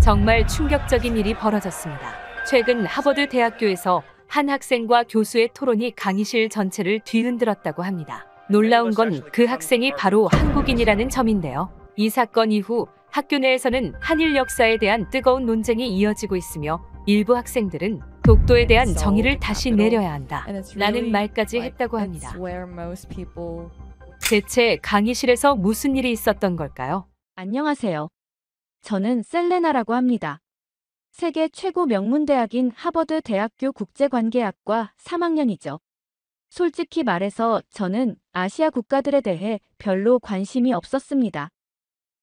정말 충격적인 일이 벌어졌습니다. 최근 하버드 대학교에서 한 학생과 교수의 토론이 강의실 전체를 뒤흔들었다고 합니다. 놀라운 건 그 학생이 바로 한국인이라는 점인데요. 이 사건 이후 학교 내에서는 한일 역사에 대한 뜨거운 논쟁이 이어지고 있으며 일부 학생들은 독도에 대한 정의를 다시 내려야 한다 라는 말까지 했다고 합니다. 대체 강의실에서 무슨 일이 있었던 걸까요? 안녕하세요. 저는 셀레나라고 합니다. 세계 최고 명문대학인 하버드 대학교 국제관계학과 3학년이죠. 솔직히 말해서 저는 아시아 국가들에 대해 별로 관심이 없었습니다.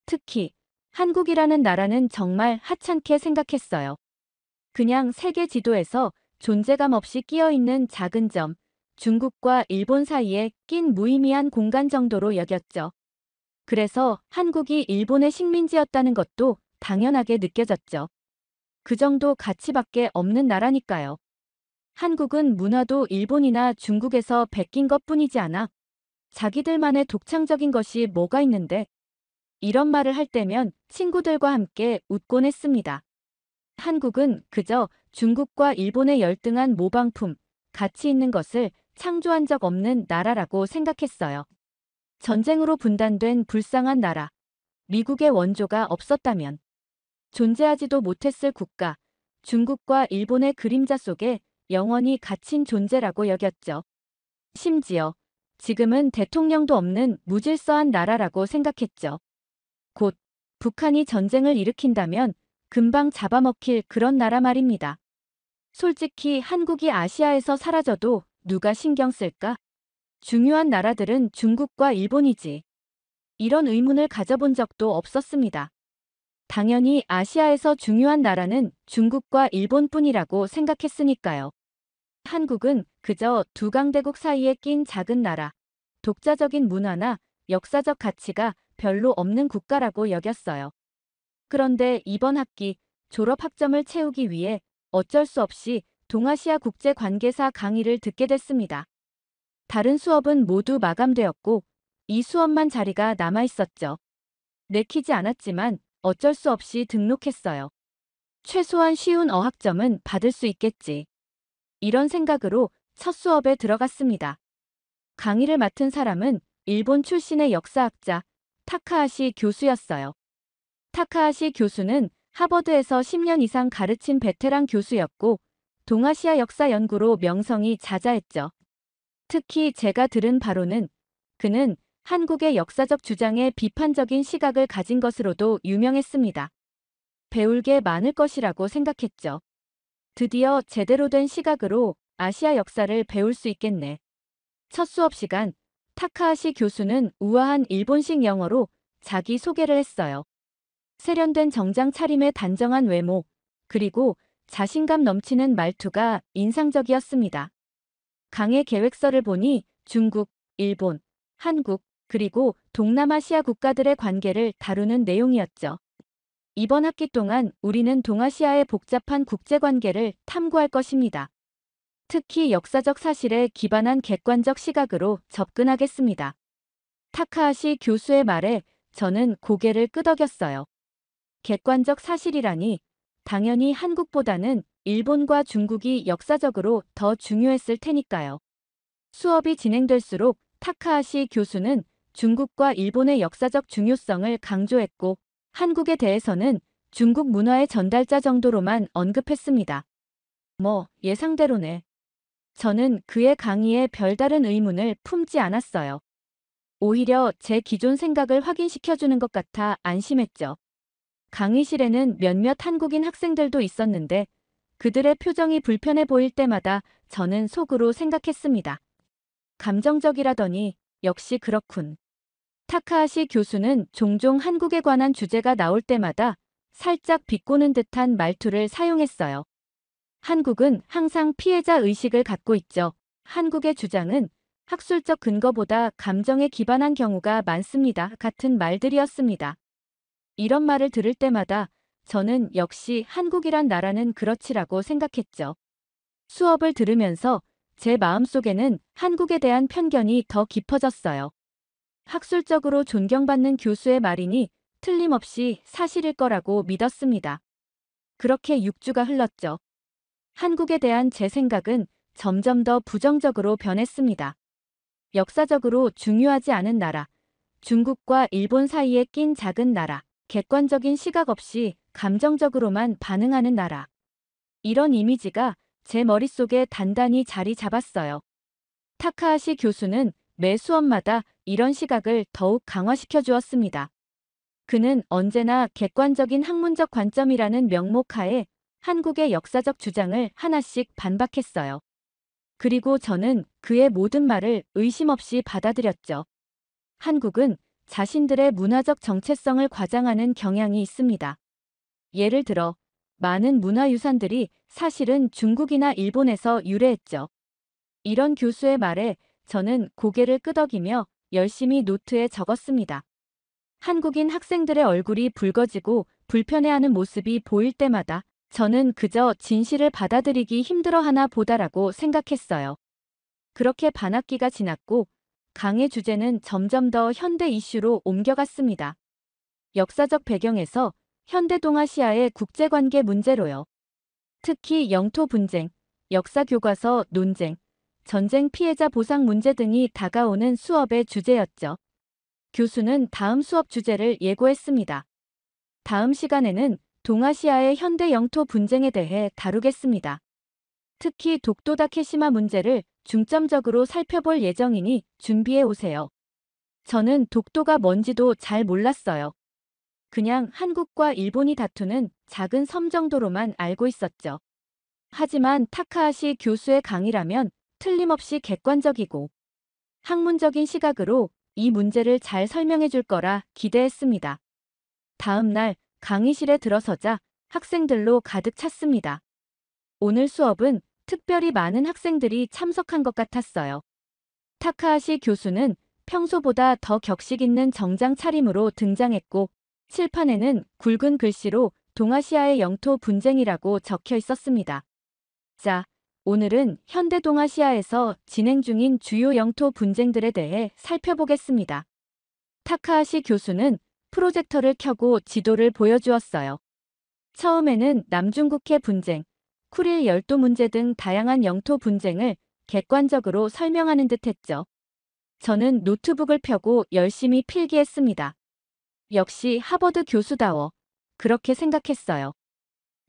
특히 한국이라는 나라는 정말 하찮게 생각했어요. 그냥 세계 지도에서 존재감 없이 끼어있는 작은 점, 중국과 일본 사이에 낀 무의미한 공간 정도로 여겼죠. 그래서 한국이 일본의 식민지였다는 것도 당연하게 느껴졌죠. 그 정도 가치밖에 없는 나라니까요. 한국은 문화도 일본이나 중국에서 베낀 것뿐이지 않아 자기들만의 독창적인 것이 뭐가 있는데, 이런 말을 할 때면 친구들과 함께 웃곤 했습니다. 한국은 그저 중국과 일본의 열등한 모방품, 가치 있는 것을 창조한 적 없는 나라라고 생각했어요. 전쟁으로 분단된 불쌍한 나라, 미국의 원조가 없었다면 존재하지도 못했을 국가, 중국과 일본의 그림자 속에 영원히 갇힌 존재라고 여겼죠. 심지어 지금은 대통령도 없는 무질서한 나라라고 생각했죠. 곧 북한이 전쟁을 일으킨다면 금방 잡아먹힐 그런 나라 말입니다. 솔직히 한국이 아시아에서 사라져도 누가 신경 쓸까? 중요한 나라들은 중국과 일본이지. 이런 의문을 가져본 적도 없었습니다. 당연히 아시아에서 중요한 나라는 중국과 일본뿐이라고 생각했으니까요. 한국은 그저 두 강대국 사이에 낀 작은 나라, 독자적인 문화나 역사적 가치가 별로 없는 국가라고 여겼어요. 그런데 이번 학기 졸업 학점을 채우기 위해 어쩔 수 없이 동아시아 국제관계사 강의를 듣게 됐습니다. 다른 수업은 모두 마감되었고 이 수업만 자리가 남아 있었죠. 내키지 않았지만 어쩔 수 없이 등록했어요. 최소한 쉬운 어학점은 받을 수 있겠지. 이런 생각으로 첫 수업에 들어갔습니다. 강의를 맡은 사람은 일본 출신의 역사학자 타카하시 교수였어요. 타카하시 교수는 하버드에서 10년 이상 가르친 베테랑 교수였고 동아시아 역사 연구로 명성이 자자했죠. 특히 제가 들은 바로는 그는 한국의 역사적 주장에 비판적인 시각을 가진 것으로도 유명했습니다. 배울 게 많을 것이라고 생각했죠. 드디어 제대로 된 시각으로 아시아 역사를 배울 수 있겠네. 첫 수업 시간, 타카하시 교수는 우아한 일본식 영어로 자기 소개를 했어요. 세련된 정장 차림의 단정한 외모, 그리고 자신감 넘치는 말투가 인상적이었습니다. 강의 계획서를 보니 중국, 일본, 한국, 그리고 동남아시아 국가들의 관계를 다루는 내용이었죠. 이번 학기 동안 우리는 동아시아의 복잡한 국제관계를 탐구할 것입니다. 특히 역사적 사실에 기반한 객관적 시각으로 접근하겠습니다. 타카하시 교수의 말에 저는 고개를 끄덕였어요. 객관적 사실이라니 당연히 한국보다는 일본과 중국이 역사적으로 더 중요했을 테니까요. 수업이 진행될수록 타카하시 교수는 중국과 일본의 역사적 중요성을 강조했고 한국에 대해서는 중국 문화의 전달자 정도로만 언급했습니다. 뭐 예상대로네. 저는 그의 강의에 별다른 의문을 품지 않았어요. 오히려 제 기존 생각을 확인시켜주는 것 같아 안심했죠. 강의실에는 몇몇 한국인 학생들도 있었는데 그들의 표정이 불편해 보일 때마다 저는 속으로 생각했습니다. 감정적이라더니 역시 그렇군. 타카하시 교수는 종종 한국에 관한 주제가 나올 때마다 살짝 비꼬는 듯한 말투를 사용했어요. 한국은 항상 피해자 의식을 갖고 있죠. 한국의 주장은 학술적 근거보다 감정에 기반한 경우가 많습니다. 같은 말들이었습니다. 이런 말을 들을 때마다 저는 역시 한국이란 나라는 그렇지라고 생각했죠. 수업을 들으면서 제 마음속에는 한국에 대한 편견이 더 깊어졌어요. 학술적으로 존경받는 교수의 말이니 틀림없이 사실일 거라고 믿었습니다. 그렇게 6주가 흘렀죠. 한국에 대한 제 생각은 점점 더 부정적으로 변했습니다. 역사적으로 중요하지 않은 나라, 중국과 일본 사이에 낀 작은 나라, 객관적인 시각 없이 감정적으로만 반응하는 나라. 이런 이미지가 제 머릿속에 단단히 자리 잡았어요. 타카하시 교수는 매 수업마다 이런 시각을 더욱 강화시켜 주었습니다. 그는 언제나 객관적인 학문적 관점이라는 명목하에 한국의 역사적 주장을 하나씩 반박했어요. 그리고 저는 그의 모든 말을 의심 없이 받아들였죠. 한국은 자신들의 문화적 정체성을 과장하는 경향이 있습니다. 예를 들어, 많은 문화유산들이 사실은 중국이나 일본에서 유래했죠. 이런 교수의 말에 저는 고개를 끄덕이며 열심히 노트에 적었습니다. 한국인 학생들의 얼굴이 붉어지고 불편해하는 모습이 보일 때마다 저는 그저 진실을 받아들이기 힘들어하나 보다라고 생각했어요. 그렇게 반학기가 지났고 강의 주제는 점점 더 현대 이슈로 옮겨갔습니다. 역사적 배경에서 현대 동아시아의 국제관계 문제로요. 특히 영토 분쟁, 역사 교과서 논쟁, 전쟁 피해자 보상 문제 등이 다가오는 수업의 주제였죠. 교수는 다음 수업 주제를 예고했습니다. 다음 시간에는 동아시아의 현대 영토 분쟁에 대해 다루겠습니다. 특히 독도 다케시마 문제를 중점적으로 살펴볼 예정이니 준비해 오세요. 저는 독도가 뭔지도 잘 몰랐어요. 그냥 한국과 일본이 다투는 작은 섬 정도로만 알고 있었죠. 하지만 타카하시 교수의 강의라면 틀림없이 객관적이고 학문적인 시각으로 이 문제를 잘 설명해 줄 거라 기대했습니다. 다음 날 강의실에 들어서자 학생들로 가득 찼습니다. 오늘 수업은 특별히 많은 학생들이 참석한 것 같았어요. 타카하시 교수는 평소보다 더 격식 있는 정장 차림으로 등장했고 칠판에는 굵은 글씨로 동아시아의 영토 분쟁이라고 적혀 있었습니다. 자, 오늘은 현대 동아시아에서 진행 중인 주요 영토 분쟁들에 대해 살펴보겠습니다. 타카하시 교수는 프로젝터를 켜고 지도를 보여주었어요. 처음에는 남중국해 분쟁, 쿠릴 열도 문제 등 다양한 영토 분쟁을 객관적으로 설명하는 듯 했죠. 저는 노트북을 펴고 열심히 필기했습니다. 역시 하버드 교수다워. 그렇게 생각했어요.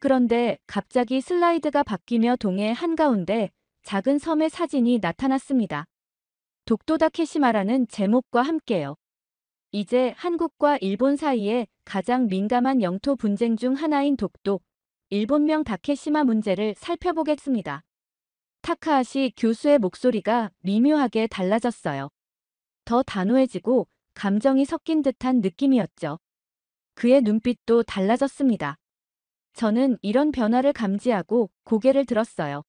그런데 갑자기 슬라이드가 바뀌며 동해 한가운데 작은 섬의 사진이 나타났습니다. 독도 다케시마라는 제목과 함께요. 이제 한국과 일본 사이에 가장 민감한 영토 분쟁 중 하나인 독도, 일본명 다케시마 문제를 살펴보겠습니다. 타카하시 교수의 목소리가 미묘하게 달라졌어요. 더 단호해지고 감정이 섞인 듯한 느낌이었죠. 그의 눈빛도 달라졌습니다. 저는 이런 변화를 감지하고 고개를 들었어요.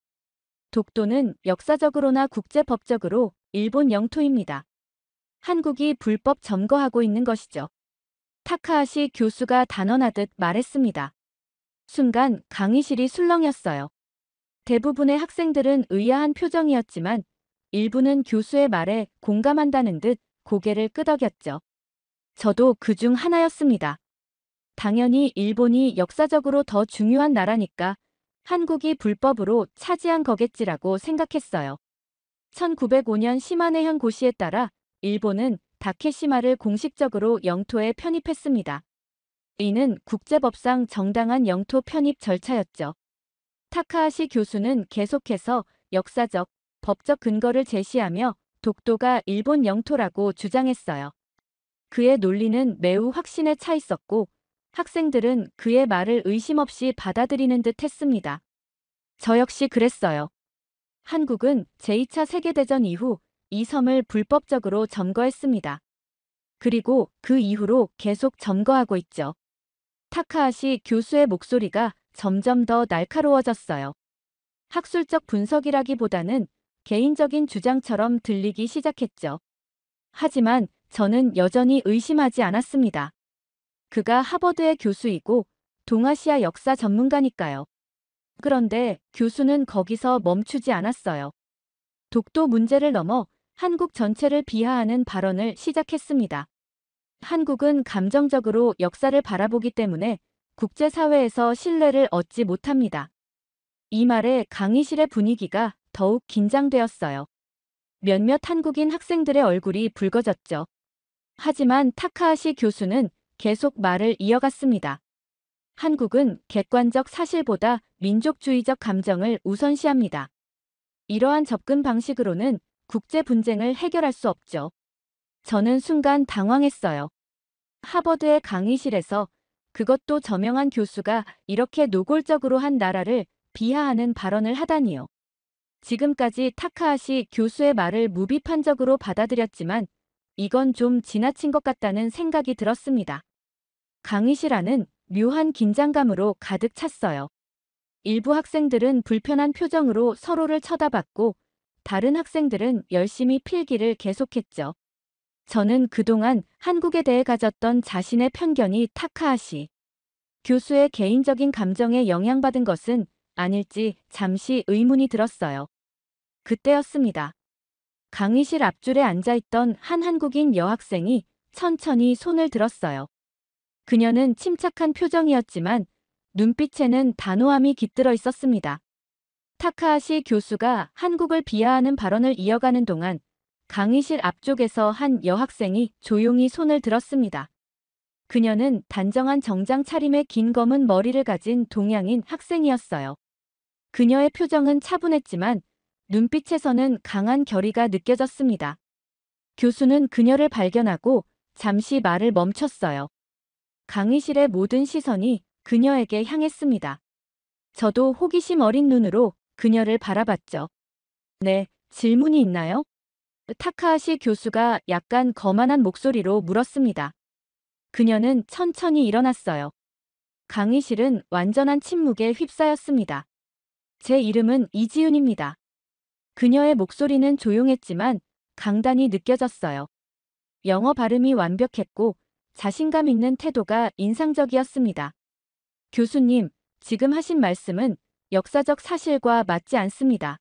독도는 역사적으로나 국제법적으로 일본 영토입니다. 한국이 불법 점거하고 있는 것이죠. 타카하시 교수가 단언하듯 말했습니다. 순간 강의실이 술렁였어요. 대부분의 학생들은 의아한 표정이었지만 일부는 교수의 말에 공감한다는 듯 고개를 끄덕였죠. 저도 그중 하나였습니다. 당연히 일본이 역사적으로 더 중요한 나라니까 한국이 불법으로 차지한 거겠지라고 생각했어요. 1905년 시마네현 고시에 따라 일본은 다케시마를 공식적으로 영토에 편입했습니다. 이는 국제법상 정당한 영토 편입 절차였죠. 타카하시 교수는 계속해서 역사적, 법적 근거를 제시하며 독도가 일본 영토라고 주장했어요. 그의 논리는 매우 확신에 차 있었고 학생들은 그의 말을 의심 없이 받아들이는 듯 했습니다. 저 역시 그랬어요. 한국은 제2차 세계대전 이후 이 섬을 불법적으로 점거했습니다. 그리고 그 이후로 계속 점거하고 있죠. 타카하시 교수의 목소리가 점점 더 날카로워졌어요. 학술적 분석이라기보다는 개인적인 주장처럼 들리기 시작했죠. 하지만 저는 여전히 의심하지 않았습니다. 그가 하버드의 교수이고 동아시아 역사 전문가니까요. 그런데 교수는 거기서 멈추지 않았어요. 독도 문제를 넘어 한국 전체를 비하하는 발언을 시작했습니다. 한국은 감정적으로 역사를 바라보기 때문에 국제사회에서 신뢰를 얻지 못합니다. 이 말에 강의실의 분위기가 더욱 긴장되었어요. 몇몇 한국인 학생들의 얼굴이 붉어졌죠. 하지만 타카하시 교수는 계속 말을 이어갔습니다. 한국은 객관적 사실보다 민족주의적 감정을 우선시합니다. 이러한 접근 방식으로는 국제 분쟁을 해결할 수 없죠. 저는 순간 당황했어요. 하버드의 강의실에서 그것도 저명한 교수가 이렇게 노골적으로 한 나라를 비하하는 발언을 하다니요. 지금까지 타카하시 교수의 말을 무비판적으로 받아들였지만 이건 좀 지나친 것 같다는 생각이 들었습니다. 강의실 안은 묘한 긴장감으로 가득 찼어요. 일부 학생들은 불편한 표정으로 서로를 쳐다봤고 다른 학생들은 열심히 필기를 계속했죠. 저는 그동안 한국에 대해 가졌던 자신의 편견이 타카하시 교수의 개인적인 감정에 영향받은 것은 아닐지 잠시 의문이 들었어요. 그때였습니다. 강의실 앞줄에 앉아있던 한 한국인 여학생이 천천히 손을 들었어요. 그녀는 침착한 표정이었지만 눈빛에는 단호함이 깃들어 있었습니다. 타카하시 교수가 한국을 비하하는 발언을 이어가는 동안 강의실 앞쪽에서 한 여학생이 조용히 손을 들었습니다. 그녀는 단정한 정장 차림의 긴 검은 머리를 가진 동양인 학생이었어요. 그녀의 표정은 차분했지만 눈빛에서는 강한 결의가 느껴졌습니다. 교수는 그녀를 발견하고 잠시 말을 멈췄어요. 강의실의 모든 시선이 그녀에게 향했습니다. 저도 호기심 어린 눈으로 그녀를 바라봤죠. 네, 질문이 있나요? 타카하시 교수가 약간 거만한 목소리로 물었습니다. 그녀는 천천히 일어났어요. 강의실은 완전한 침묵에 휩싸였습니다. 제 이름은 이지윤입니다. 그녀의 목소리는 조용했지만 강단이 느껴졌어요. 영어 발음이 완벽했고 자신감 있는 태도가 인상적이었습니다. 교수님, 지금 하신 말씀은 역사적 사실과 맞지 않습니다.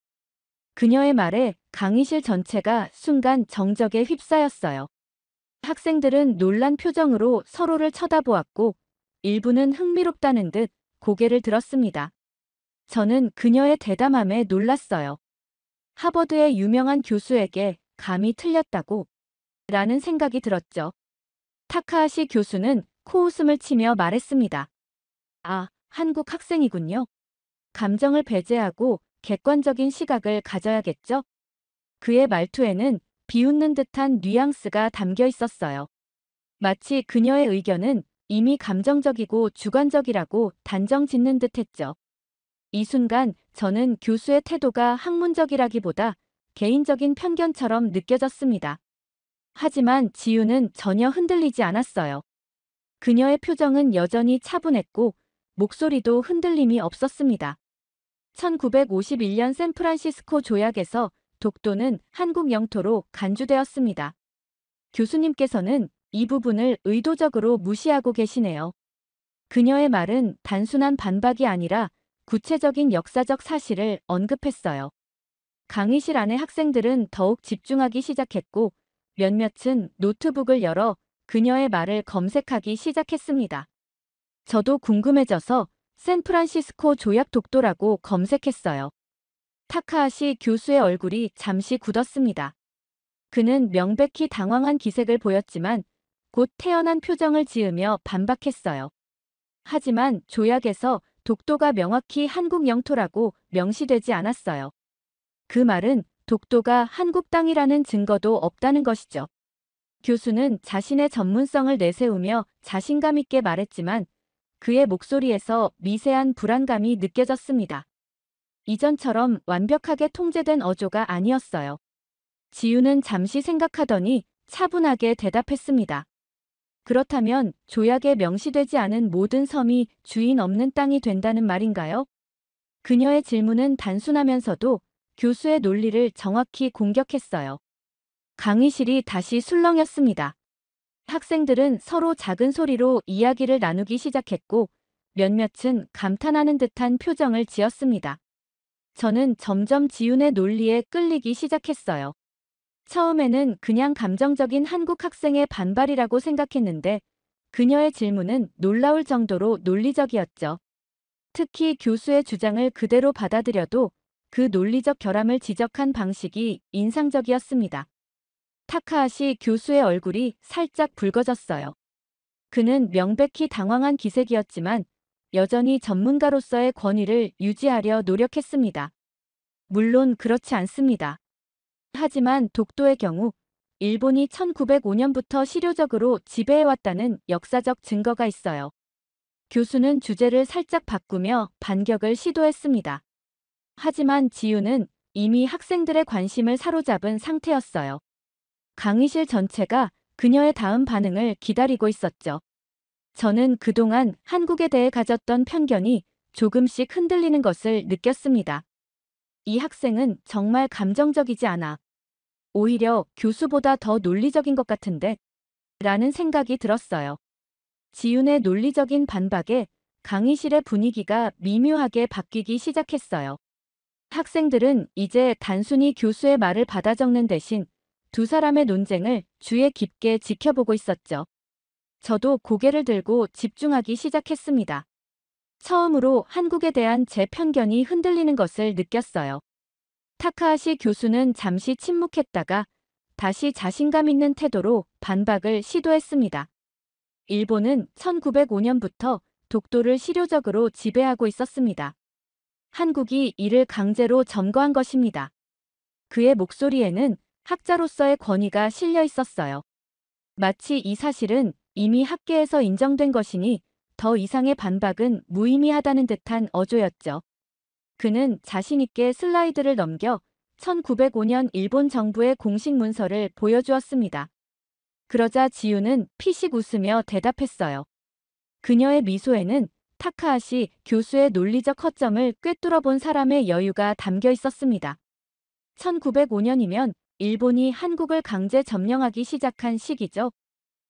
그녀의 말에 강의실 전체가 순간 정적에 휩싸였어요. 학생들은 놀란 표정으로 서로를 쳐다보았고 일부는 흥미롭다는 듯 고개를 들었습니다. 저는 그녀의 대담함에 놀랐어요. 하버드의 유명한 교수에게 감이 틀렸다고 라는 생각이 들었죠. 타카하시 교수는 코웃음을 치며 말했습니다. 아, 한국 학생이군요. 감정을 배제하고 객관적인 시각을 가져야겠죠? 그의 말투에는 비웃는 듯한 뉘앙스가 담겨 있었어요. 마치 그녀의 의견은 이미 감정적이고 주관적이라고 단정 짓는 듯했죠. 이 순간 저는 교수의 태도가 학문적이라기보다 개인적인 편견처럼 느껴졌습니다. 하지만 지유는 전혀 흔들리지 않았어요. 그녀의 표정은 여전히 차분했고 목소리도 흔들림이 없었습니다. 1951년 샌프란시스코 조약에서 독도는 한국 영토로 간주되었습니다. 교수님께서는 이 부분을 의도적으로 무시하고 계시네요. 그녀의 말은 단순한 반박이 아니라 구체적인 역사적 사실을 언급했어요. 강의실 안의 학생들은 더욱 집중하기 시작했고 몇몇은 노트북을 열어 그녀의 말을 검색하기 시작했습니다. 저도 궁금해져서 샌프란시스코 조약 독도라고 검색했어요. 타카하시 교수의 얼굴이 잠시 굳었습니다. 그는 명백히 당황한 기색을 보였지만 곧 태연한 표정을 지으며 반박했어요. 하지만 조약에서 독도가 명확히 한국 영토라고 명시되지 않았어요. 그 말은 독도가 한국 땅이라는 증거도 없다는 것이죠. 교수는 자신의 전문성을 내세우며 자신감 있게 말했지만 그의 목소리에서 미세한 불안감이 느껴졌습니다. 이전처럼 완벽하게 통제된 어조가 아니었어요. 지유는 잠시 생각하더니 차분하게 대답했습니다. 그렇다면 조약에 명시되지 않은 모든 섬이 주인 없는 땅이 된다는 말인가요? 그녀의 질문은 단순하면서도 교수의 논리를 정확히 공격했어요. 강의실이 다시 술렁였습니다. 학생들은 서로 작은 소리로 이야기를 나누기 시작했고 몇몇은 감탄하는 듯한 표정을 지었습니다. 저는 점점 지윤의 논리에 끌리기 시작했어요. 처음에는 그냥 감정적인 한국 학생의 반발이라고 생각했는데 그녀의 질문은 놀라울 정도로 논리적이었죠. 특히 교수의 주장을 그대로 받아들여도 그 논리적 결함을 지적한 방식이 인상적이었습니다. 타카하시 교수의 얼굴이 살짝 붉어졌어요. 그는 명백히 당황한 기색이었지만 여전히 전문가로서의 권위를 유지하려 노력했습니다. 물론 그렇지 않습니다. 하지만 독도의 경우 일본이 1905년부터 실효적으로 지배해왔다는 역사적 증거가 있어요. 교수는 주제를 살짝 바꾸며 반격을 시도했습니다. 하지만 지유는 이미 학생들의 관심을 사로잡은 상태였어요. 강의실 전체가 그녀의 다음 반응을 기다리고 있었죠. 저는 그동안 한국에 대해 가졌던 편견이 조금씩 흔들리는 것을 느꼈습니다. 이 학생은 정말 감정적이지 않아. 오히려 교수보다 더 논리적인 것 같은데? 라는 생각이 들었어요. 지윤의 논리적인 반박에 강의실의 분위기가 미묘하게 바뀌기 시작했어요. 학생들은 이제 단순히 교수의 말을 받아 적는 대신 두 사람의 논쟁을 주의 깊게 지켜보고 있었죠. 저도 고개를 들고 집중하기 시작했습니다. 처음으로 한국에 대한 제 편견이 흔들리는 것을 느꼈어요. 타카하시 교수는 잠시 침묵했다가 다시 자신감 있는 태도로 반박을 시도했습니다. 일본은 1905년부터 독도를 실효적으로 지배하고 있었습니다. 한국이 이를 강제로 점거한 것입니다. 그의 목소리에는 학자로서의 권위가 실려 있었어요. 마치 이 사실은 이미 학계에서 인정된 것이니 더 이상의 반박은 무의미하다는 듯한 어조였죠. 그는 자신있게 슬라이드를 넘겨 1905년 일본 정부의 공식 문서를 보여주었습니다. 그러자 지유는 피식 웃으며 대답했어요. 그녀의 미소에는 타카하시 교수의 논리적 허점을 꿰뚫어 본 사람의 여유가 담겨 있었습니다. 1905년이면 일본이 한국을 강제 점령하기 시작한 시기죠.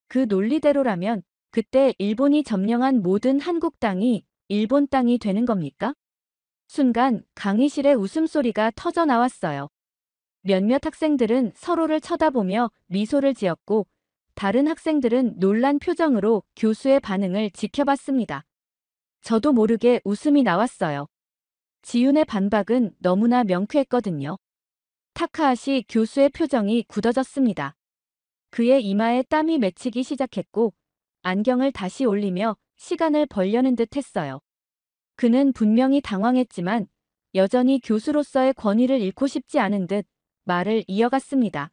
그 논리대로라면 그때 일본이 점령한 모든 한국 땅이 일본 땅이 되는 겁니까? 순간 강의실의 웃음소리가 터져 나왔어요. 몇몇 학생들은 서로를 쳐다보며 미소를 지었고 다른 학생들은 놀란 표정으로 교수의 반응을 지켜봤습니다. 저도 모르게 웃음이 나왔어요. 지윤의 반박은 너무나 명쾌했거든요. 타카하시 교수의 표정이 굳어졌습니다. 그의 이마에 땀이 맺히기 시작했고 안경을 다시 올리며 시간을 벌려는 듯 했어요. 그는 분명히 당황했지만 여전히 교수로서의 권위를 잃고 싶지 않은 듯 말을 이어갔습니다.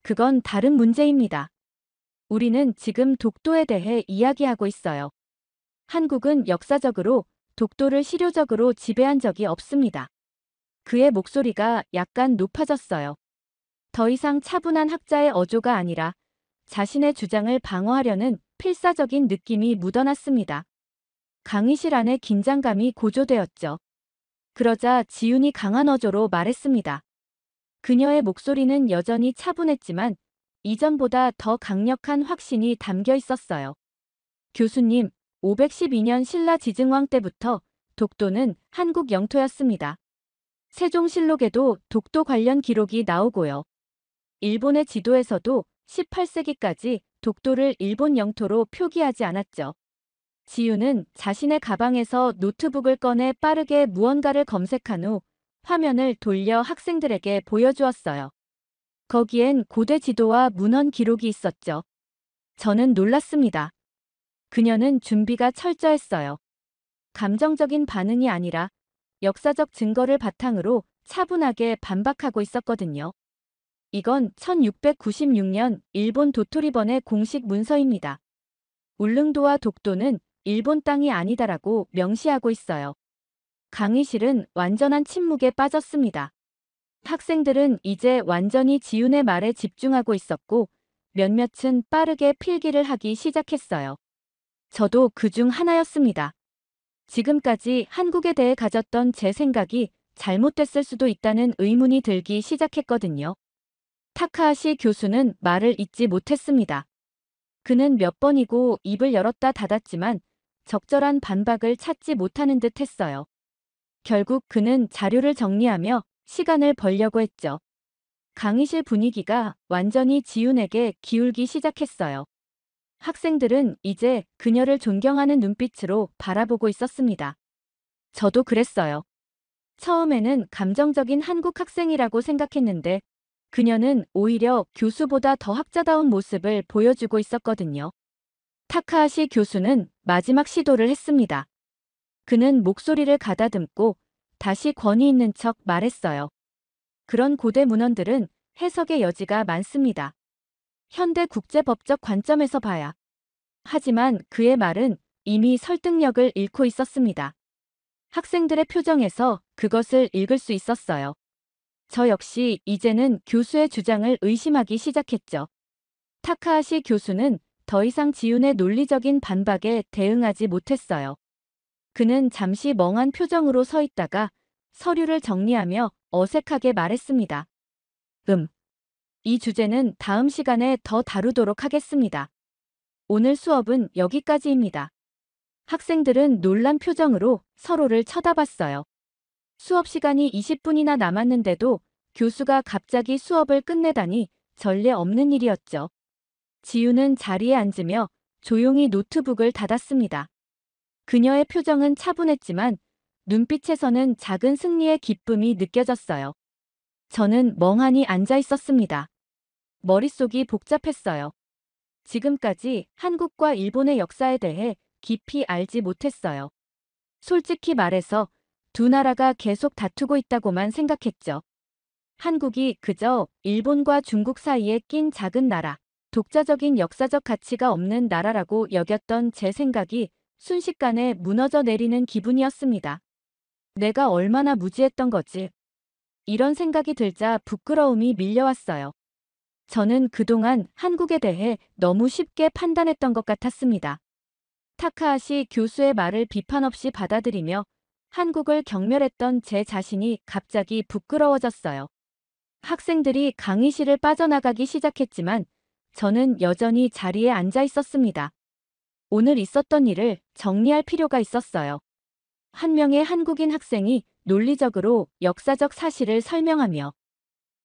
그건 다른 문제입니다. 우리는 지금 독도에 대해 이야기하고 있어요. 한국은 역사적으로 독도를 실효적으로 지배한 적이 없습니다. 그의 목소리가 약간 높아졌어요. 더 이상 차분한 학자의 어조가 아니라 자신의 주장을 방어하려는 필사적인 느낌이 묻어났습니다. 강의실 안에 긴장감이 고조되었죠. 그러자 지윤이 강한 어조로 말했습니다. 그녀의 목소리는 여전히 차분했지만 이전보다 더 강력한 확신이 담겨 있었어요. 교수님, 512년 신라 지증왕 때부터 독도는 한국 영토였습니다. 세종실록에도 독도 관련 기록이 나오고요. 일본의 지도에서도 18세기까지 독도를 일본 영토로 표기하지 않았죠. 지유는 자신의 가방에서 노트북을 꺼내 빠르게 무언가를 검색한 후 화면을 돌려 학생들에게 보여주었어요. 거기엔 고대 지도와 문헌 기록이 있었죠. 저는 놀랐습니다. 그녀는 준비가 철저했어요. 감정적인 반응이 아니라 역사적 증거를 바탕으로 차분하게 반박하고 있었거든요. 이건 1696년 일본 도토리번의 공식 문서입니다. 울릉도와 독도는 일본 땅이 아니다라고 명시하고 있어요. 강의실은 완전한 침묵에 빠졌습니다. 학생들은 이제 완전히 지윤의 말에 집중하고 있었고 몇몇은 빠르게 필기를 하기 시작했어요. 저도 그중 하나였습니다. 지금까지 한국에 대해 가졌던 제 생각이 잘못됐을 수도 있다는 의문이 들기 시작했거든요. 타카하시 교수는 말을 잇지 못했습니다. 그는 몇 번이고 입을 열었다 닫았지만 적절한 반박을 찾지 못하는 듯 했어요. 결국 그는 자료를 정리하며 시간을 벌려고 했죠. 강의실 분위기가 완전히 지윤에게 기울기 시작했어요. 학생들은 이제 그녀를 존경하는 눈빛으로 바라보고 있었습니다. 저도 그랬어요. 처음에는 감정적인 한국 학생이라고 생각했는데 그녀는 오히려 교수보다 더 학자다운 모습을 보여주고 있었거든요. 타카하시 교수는 마지막 시도를 했습니다. 그는 목소리를 가다듬고 다시 권위 있는 척 말했어요. 그런 고대 문헌들은 해석의 여지가 많습니다. 현대 국제법적 관점에서 봐야. 하지만 그의 말은 이미 설득력을 잃고 있었습니다. 학생들의 표정에서 그것을 읽을 수 있었어요. 저 역시 이제는 교수의 주장을 의심하기 시작했죠. 타카하시 교수는 더 이상 지윤의 논리적인 반박에 대응하지 못했어요. 그는 잠시 멍한 표정으로 서 있다가 서류를 정리하며 어색하게 말했습니다. 이 주제는 다음 시간에 더 다루도록 하겠습니다. 오늘 수업은 여기까지입니다. 학생들은 놀란 표정으로 서로를 쳐다봤어요. 수업 시간이 20분이나 남았는데도 교수가 갑자기 수업을 끝내다니 전례 없는 일이었죠. 지윤은 자리에 앉으며 조용히 노트북을 닫았습니다. 그녀의 표정은 차분했지만 눈빛에서는 작은 승리의 기쁨이 느껴졌어요. 저는 멍하니 앉아 있었습니다. 머릿속이 복잡했어요. 지금까지 한국과 일본의 역사에 대해 깊이 알지 못했어요. 솔직히 말해서 두 나라가 계속 다투고 있다고만 생각했죠. 한국이 그저 일본과 중국 사이에 낀 작은 나라, 독자적인 역사적 가치가 없는 나라라고 여겼던 제 생각이 순식간에 무너져 내리는 기분이었습니다. 내가 얼마나 무지했던 거지. 이런 생각이 들자 부끄러움이 밀려왔어요. 저는 그동안 한국에 대해 너무 쉽게 판단했던 것 같았습니다. 타카하시 교수의 말을 비판 없이 받아들이며 한국을 경멸했던 제 자신이 갑자기 부끄러워졌어요. 학생들이 강의실을 빠져나가기 시작했지만 저는 여전히 자리에 앉아 있었습니다. 오늘 있었던 일을 정리할 필요가 있었어요. 한 명의 한국인 학생이 논리적으로 역사적 사실을 설명하며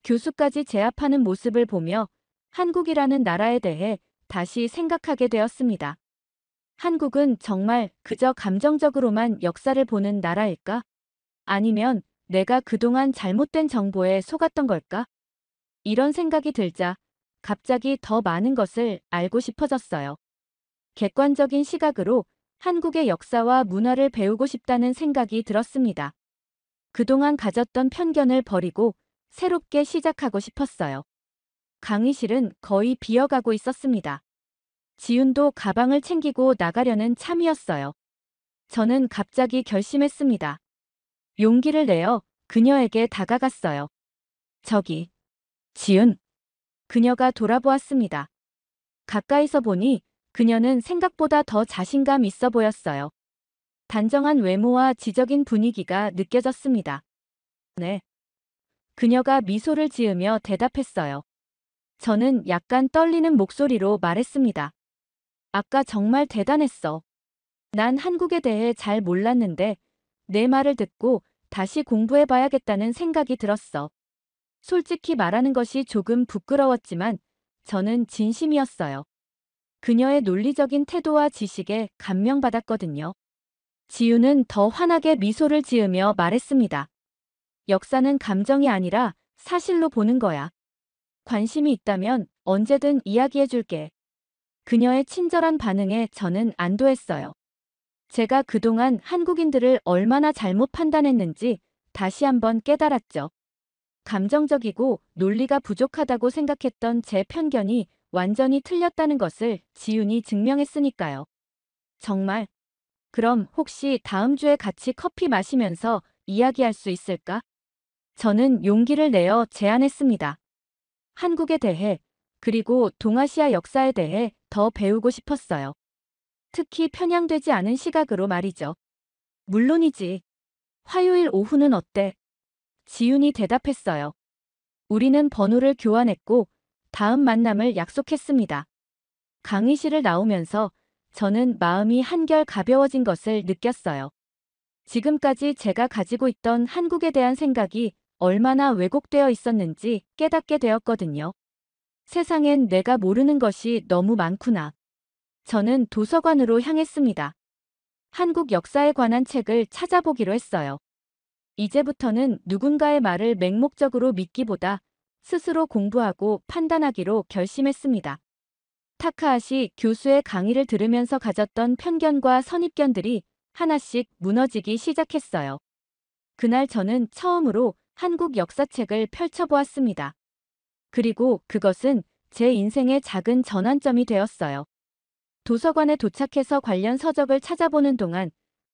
교수까지 제압하는 모습을 보며 한국이라는 나라에 대해 다시 생각하게 되었습니다. 한국은 정말 그저 감정적으로만 역사를 보는 나라일까? 아니면 내가 그동안 잘못된 정보에 속았던 걸까? 이런 생각이 들자 갑자기 더 많은 것을 알고 싶어졌어요. 객관적인 시각으로 한국의 역사와 문화를 배우고 싶다는 생각이 들었습니다. 그동안 가졌던 편견을 버리고 새롭게 시작하고 싶었어요. 강의실은 거의 비어가고 있었습니다. 지윤도 가방을 챙기고 나가려는 참이었어요. 저는 갑자기 결심했습니다. 용기를 내어 그녀에게 다가갔어요. 저기, 지윤. 그녀가 돌아보았습니다. 가까이서 보니 그녀는 생각보다 더 자신감 있어 보였어요. 단정한 외모와 지적인 분위기가 느껴졌습니다. 네. 그녀가 미소를 지으며 대답했어요. 저는 약간 떨리는 목소리로 말했습니다. 아까 정말 대단했어. 난 한국에 대해 잘 몰랐는데 내 말을 듣고 다시 공부해봐야겠다는 생각이 들었어. 솔직히 말하는 것이 조금 부끄러웠지만 저는 진심이었어요. 그녀의 논리적인 태도와 지식에 감명받았거든요. 지우는 더 환하게 미소를 지으며 말했습니다. 역사는 감정이 아니라 사실로 보는 거야. 관심이 있다면 언제든 이야기해줄게. 그녀의 친절한 반응에 저는 안도했어요. 제가 그동안 한국인들을 얼마나 잘못 판단했는지 다시 한번 깨달았죠. 감정적이고 논리가 부족하다고 생각했던 제 편견이 완전히 틀렸다는 것을 지윤이 증명했으니까요. 정말. 그럼 혹시 다음 주에 같이 커피 마시면서 이야기할 수 있을까? 저는 용기를 내어 제안했습니다. 한국에 대해, 그리고 동아시아 역사에 대해 더 배우고 싶었어요. 특히 편향되지 않은 시각으로 말이죠. 물론이지. 화요일 오후는 어때? 지윤이 대답했어요. 우리는 번호를 교환했고 다음 만남을 약속했습니다. 강의실을 나오면서 저는 마음이 한결 가벼워진 것을 느꼈어요. 지금까지 제가 가지고 있던 한국에 대한 생각이 얼마나 왜곡되어 있었는지 깨닫게 되었거든요. 세상엔 내가 모르는 것이 너무 많구나. 저는 도서관으로 향했습니다. 한국 역사에 관한 책을 찾아보기로 했어요. 이제부터는 누군가의 말을 맹목적으로 믿기보다 스스로 공부하고 판단하기로 결심했습니다. 타카하시 교수의 강의를 들으면서 가졌던 편견과 선입견들이 하나씩 무너지기 시작했어요. 그날 저는 처음으로 한국 역사책을 펼쳐보았습니다. 그리고 그것은 제 인생의 작은 전환점이 되었어요. 도서관에 도착해서 관련 서적을 찾아보는 동안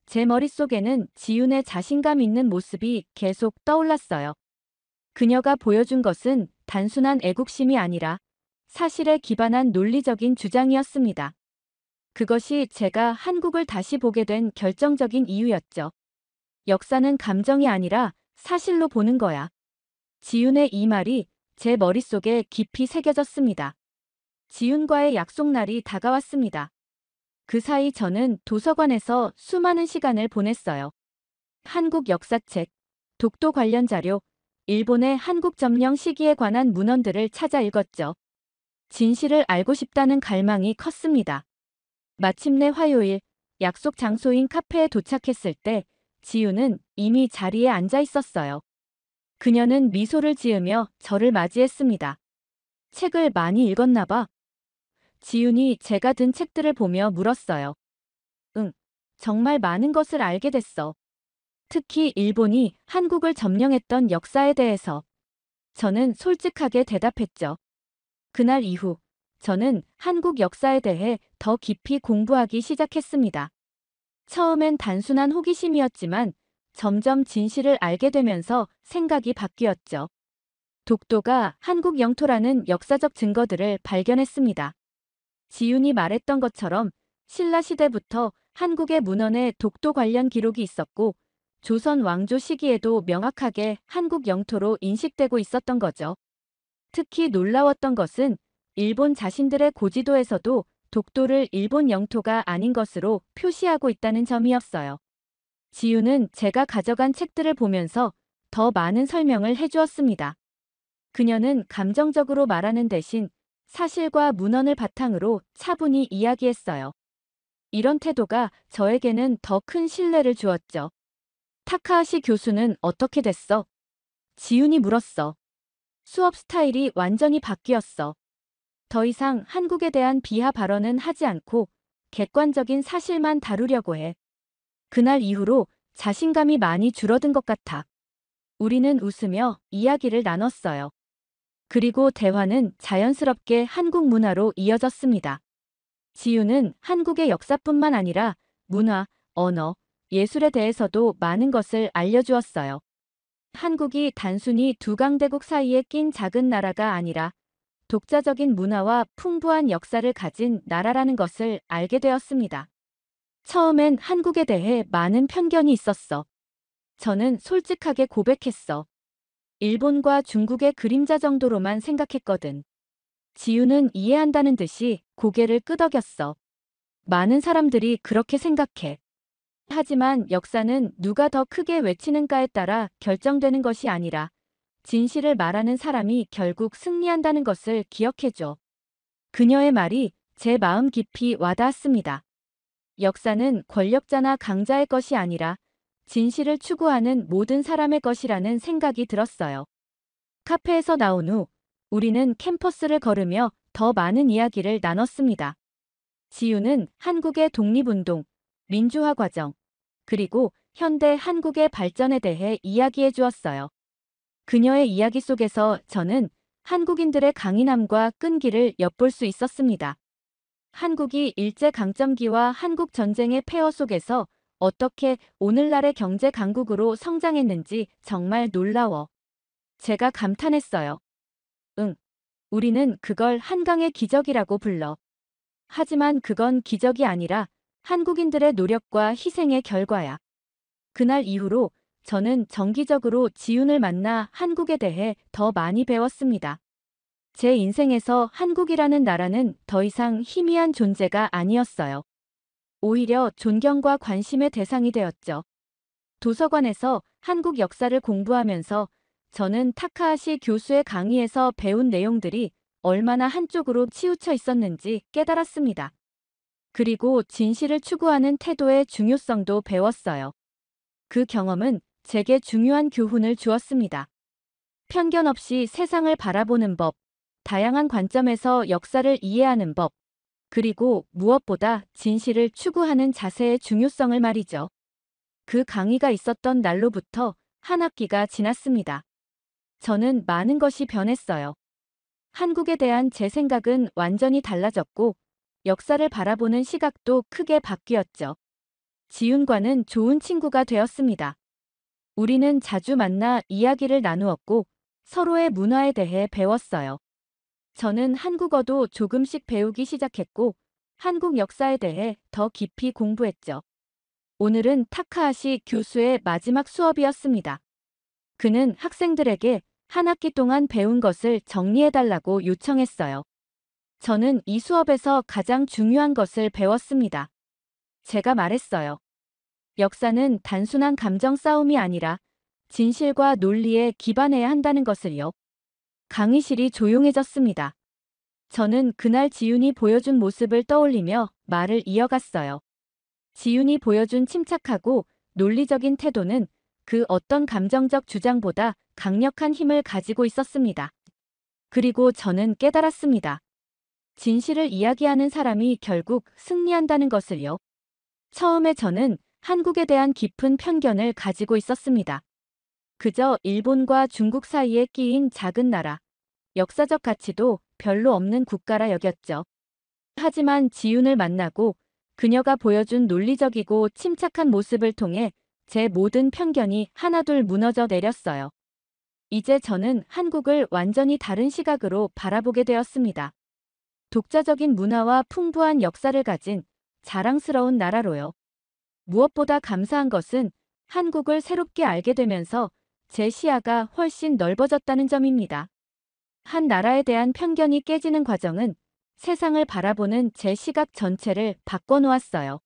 제 머릿속에는 지윤의 자신감 있는 모습이 계속 떠올랐어요. 그녀가 보여준 것은 단순한 애국심이 아니라 사실에 기반한 논리적인 주장이었습니다. 그것이 제가 한국을 다시 보게 된 결정적인 이유였죠. 역사는 감정이 아니라 사실로 보는 거야. 지윤의 이 말이 제 머릿속에 깊이 새겨졌습니다. 지윤과의 약속날이 다가왔습니다. 그 사이 저는 도서관에서 수많은 시간을 보냈어요. 한국 역사책, 독도 관련 자료, 일본의 한국 점령 시기에 관한 문헌들을 찾아 읽었죠. 진실을 알고 싶다는 갈망이 컸습니다. 마침내 화요일, 약속 장소인 카페에 도착했을 때 지윤은 이미 자리에 앉아 있었어요. 그녀는 미소를 지으며 저를 맞이했습니다. 책을 많이 읽었나 봐. 지윤이 제가 든 책들을 보며 물었어요. 응, 정말 많은 것을 알게 됐어. 특히 일본이 한국을 점령했던 역사에 대해서. 저는 솔직하게 대답했죠. 그날 이후 저는 한국 역사에 대해 더 깊이 공부하기 시작했습니다. 처음엔 단순한 호기심이었지만 점점 진실을 알게 되면서 생각이 바뀌었죠. 독도가 한국 영토라는 역사적 증거들을 발견했습니다. 지윤이 말했던 것처럼 신라 시대부터 한국의 문헌에 독도 관련 기록이 있었고 조선 왕조 시기에도 명확하게 한국 영토로 인식되고 있었던 거죠. 특히 놀라웠던 것은 일본 자신들의 고지도에서도 독도를 일본 영토가 아닌 것으로 표시하고 있다는 점이었어요. 지윤은 제가 가져간 책들을 보면서 더 많은 설명을 해주었습니다. 그녀는 감정적으로 말하는 대신 사실과 문헌을 바탕으로 차분히 이야기했어요. 이런 태도가 저에게는 더 큰 신뢰를 주었죠. 타카하시 교수는 어떻게 됐어? 지윤이 물었어. 수업 스타일이 완전히 바뀌었어. 더 이상 한국에 대한 비하 발언은 하지 않고 객관적인 사실만 다루려고 해. 그날 이후로 자신감이 많이 줄어든 것 같아. 우리는 웃으며 이야기를 나눴어요. 그리고 대화는 자연스럽게 한국 문화로 이어졌습니다. 지윤은 한국의 역사뿐만 아니라 문화, 언어, 예술에 대해서도 많은 것을 알려주었어요. 한국이 단순히 두 강대국 사이에 낀 작은 나라가 아니라 독자적인 문화와 풍부한 역사를 가진 나라라는 것을 알게 되었습니다. 처음엔 한국에 대해 많은 편견이 있었어. 저는 솔직하게 고백했어. 일본과 중국의 그림자 정도로만 생각했거든. 지윤은 이해한다는 듯이 고개를 끄덕였어. 많은 사람들이 그렇게 생각해. 하지만 역사는 누가 더 크게 외치는가에 따라 결정되는 것이 아니라 진실을 말하는 사람이 결국 승리한다는 것을 기억해줘. 그녀의 말이 제 마음 깊이 와닿았습니다. 역사는 권력자나 강자의 것이 아니라 진실을 추구하는 모든 사람의 것이라는 생각이 들었어요. 카페에서 나온 후 우리는 캠퍼스를 걸으며 더 많은 이야기를 나눴습니다. 지윤은 한국의 독립운동, 민주화 과정, 그리고 현대 한국의 발전에 대해 이야기해 주었어요. 그녀의 이야기 속에서 저는 한국인들의 강인함과 끈기를 엿볼 수 있었습니다. 한국이 일제강점기와 한국전쟁의 폐허 속에서 어떻게 오늘날의 경제 강국으로 성장했는지 정말 놀라워. 제가 감탄했어요. 응, 우리는 그걸 한강의 기적이라고 불러. 하지만 그건 기적이 아니라 한국인들의 노력과 희생의 결과야. 그날 이후로 저는 정기적으로 지윤을 만나 한국에 대해 더 많이 배웠습니다. 제 인생에서 한국이라는 나라는 더 이상 희미한 존재가 아니었어요. 오히려 존경과 관심의 대상이 되었죠. 도서관에서 한국 역사를 공부하면서 저는 타카하시 교수의 강의에서 배운 내용들이 얼마나 한쪽으로 치우쳐 있었는지 깨달았습니다. 그리고 진실을 추구하는 태도의 중요성도 배웠어요. 그 경험은 제게 중요한 교훈을 주었습니다. 편견 없이 세상을 바라보는 법, 다양한 관점에서 역사를 이해하는 법, 그리고 무엇보다 진실을 추구하는 자세의 중요성을 말이죠. 그 강의가 있었던 날로부터 한 학기가 지났습니다. 저는 많은 것이 변했어요. 한국에 대한 제 생각은 완전히 달라졌고, 역사를 바라보는 시각도 크게 바뀌었죠. 지훈과는 좋은 친구가 되었습니다. 우리는 자주 만나 이야기를 나누었고, 서로의 문화에 대해 배웠어요. 저는 한국어도 조금씩 배우기 시작했고, 한국 역사에 대해 더 깊이 공부했죠. 오늘은 타카하시 교수의 마지막 수업이었습니다. 그는 학생들에게 한 학기 동안 배운 것을 정리해달라고 요청했어요. 저는 이 수업에서 가장 중요한 것을 배웠습니다. 제가 말했어요. 역사는 단순한 감정 싸움이 아니라 진실과 논리에 기반해야 한다는 것을요. 강의실이 조용해졌습니다. 저는 그날 지훈이 보여준 모습을 떠올리며 말을 이어갔어요. 지훈이 보여준 침착하고 논리적인 태도는 그 어떤 감정적 주장보다 강력한 힘을 가지고 있었습니다. 그리고 저는 깨달았습니다. 진실을 이야기하는 사람이 결국 승리한다는 것을요. 처음에 저는 한국에 대한 깊은 편견을 가지고 있었습니다. 그저 일본과 중국 사이에 끼인 작은 나라, 역사적 가치도 별로 없는 국가라 여겼죠. 하지만 지훈을 만나고 그녀가 보여준 논리적이고 침착한 모습을 통해 제 모든 편견이 하나둘 무너져 내렸어요. 이제 저는 한국을 완전히 다른 시각으로 바라보게 되었습니다. 독자적인 문화와 풍부한 역사를 가진 자랑스러운 나라로요. 무엇보다 감사한 것은 한국을 새롭게 알게 되면서 제 시야가 훨씬 넓어졌다는 점입니다. 한 나라에 대한 편견이 깨지는 과정은 세상을 바라보는 제 시각 전체를 바꿔놓았어요.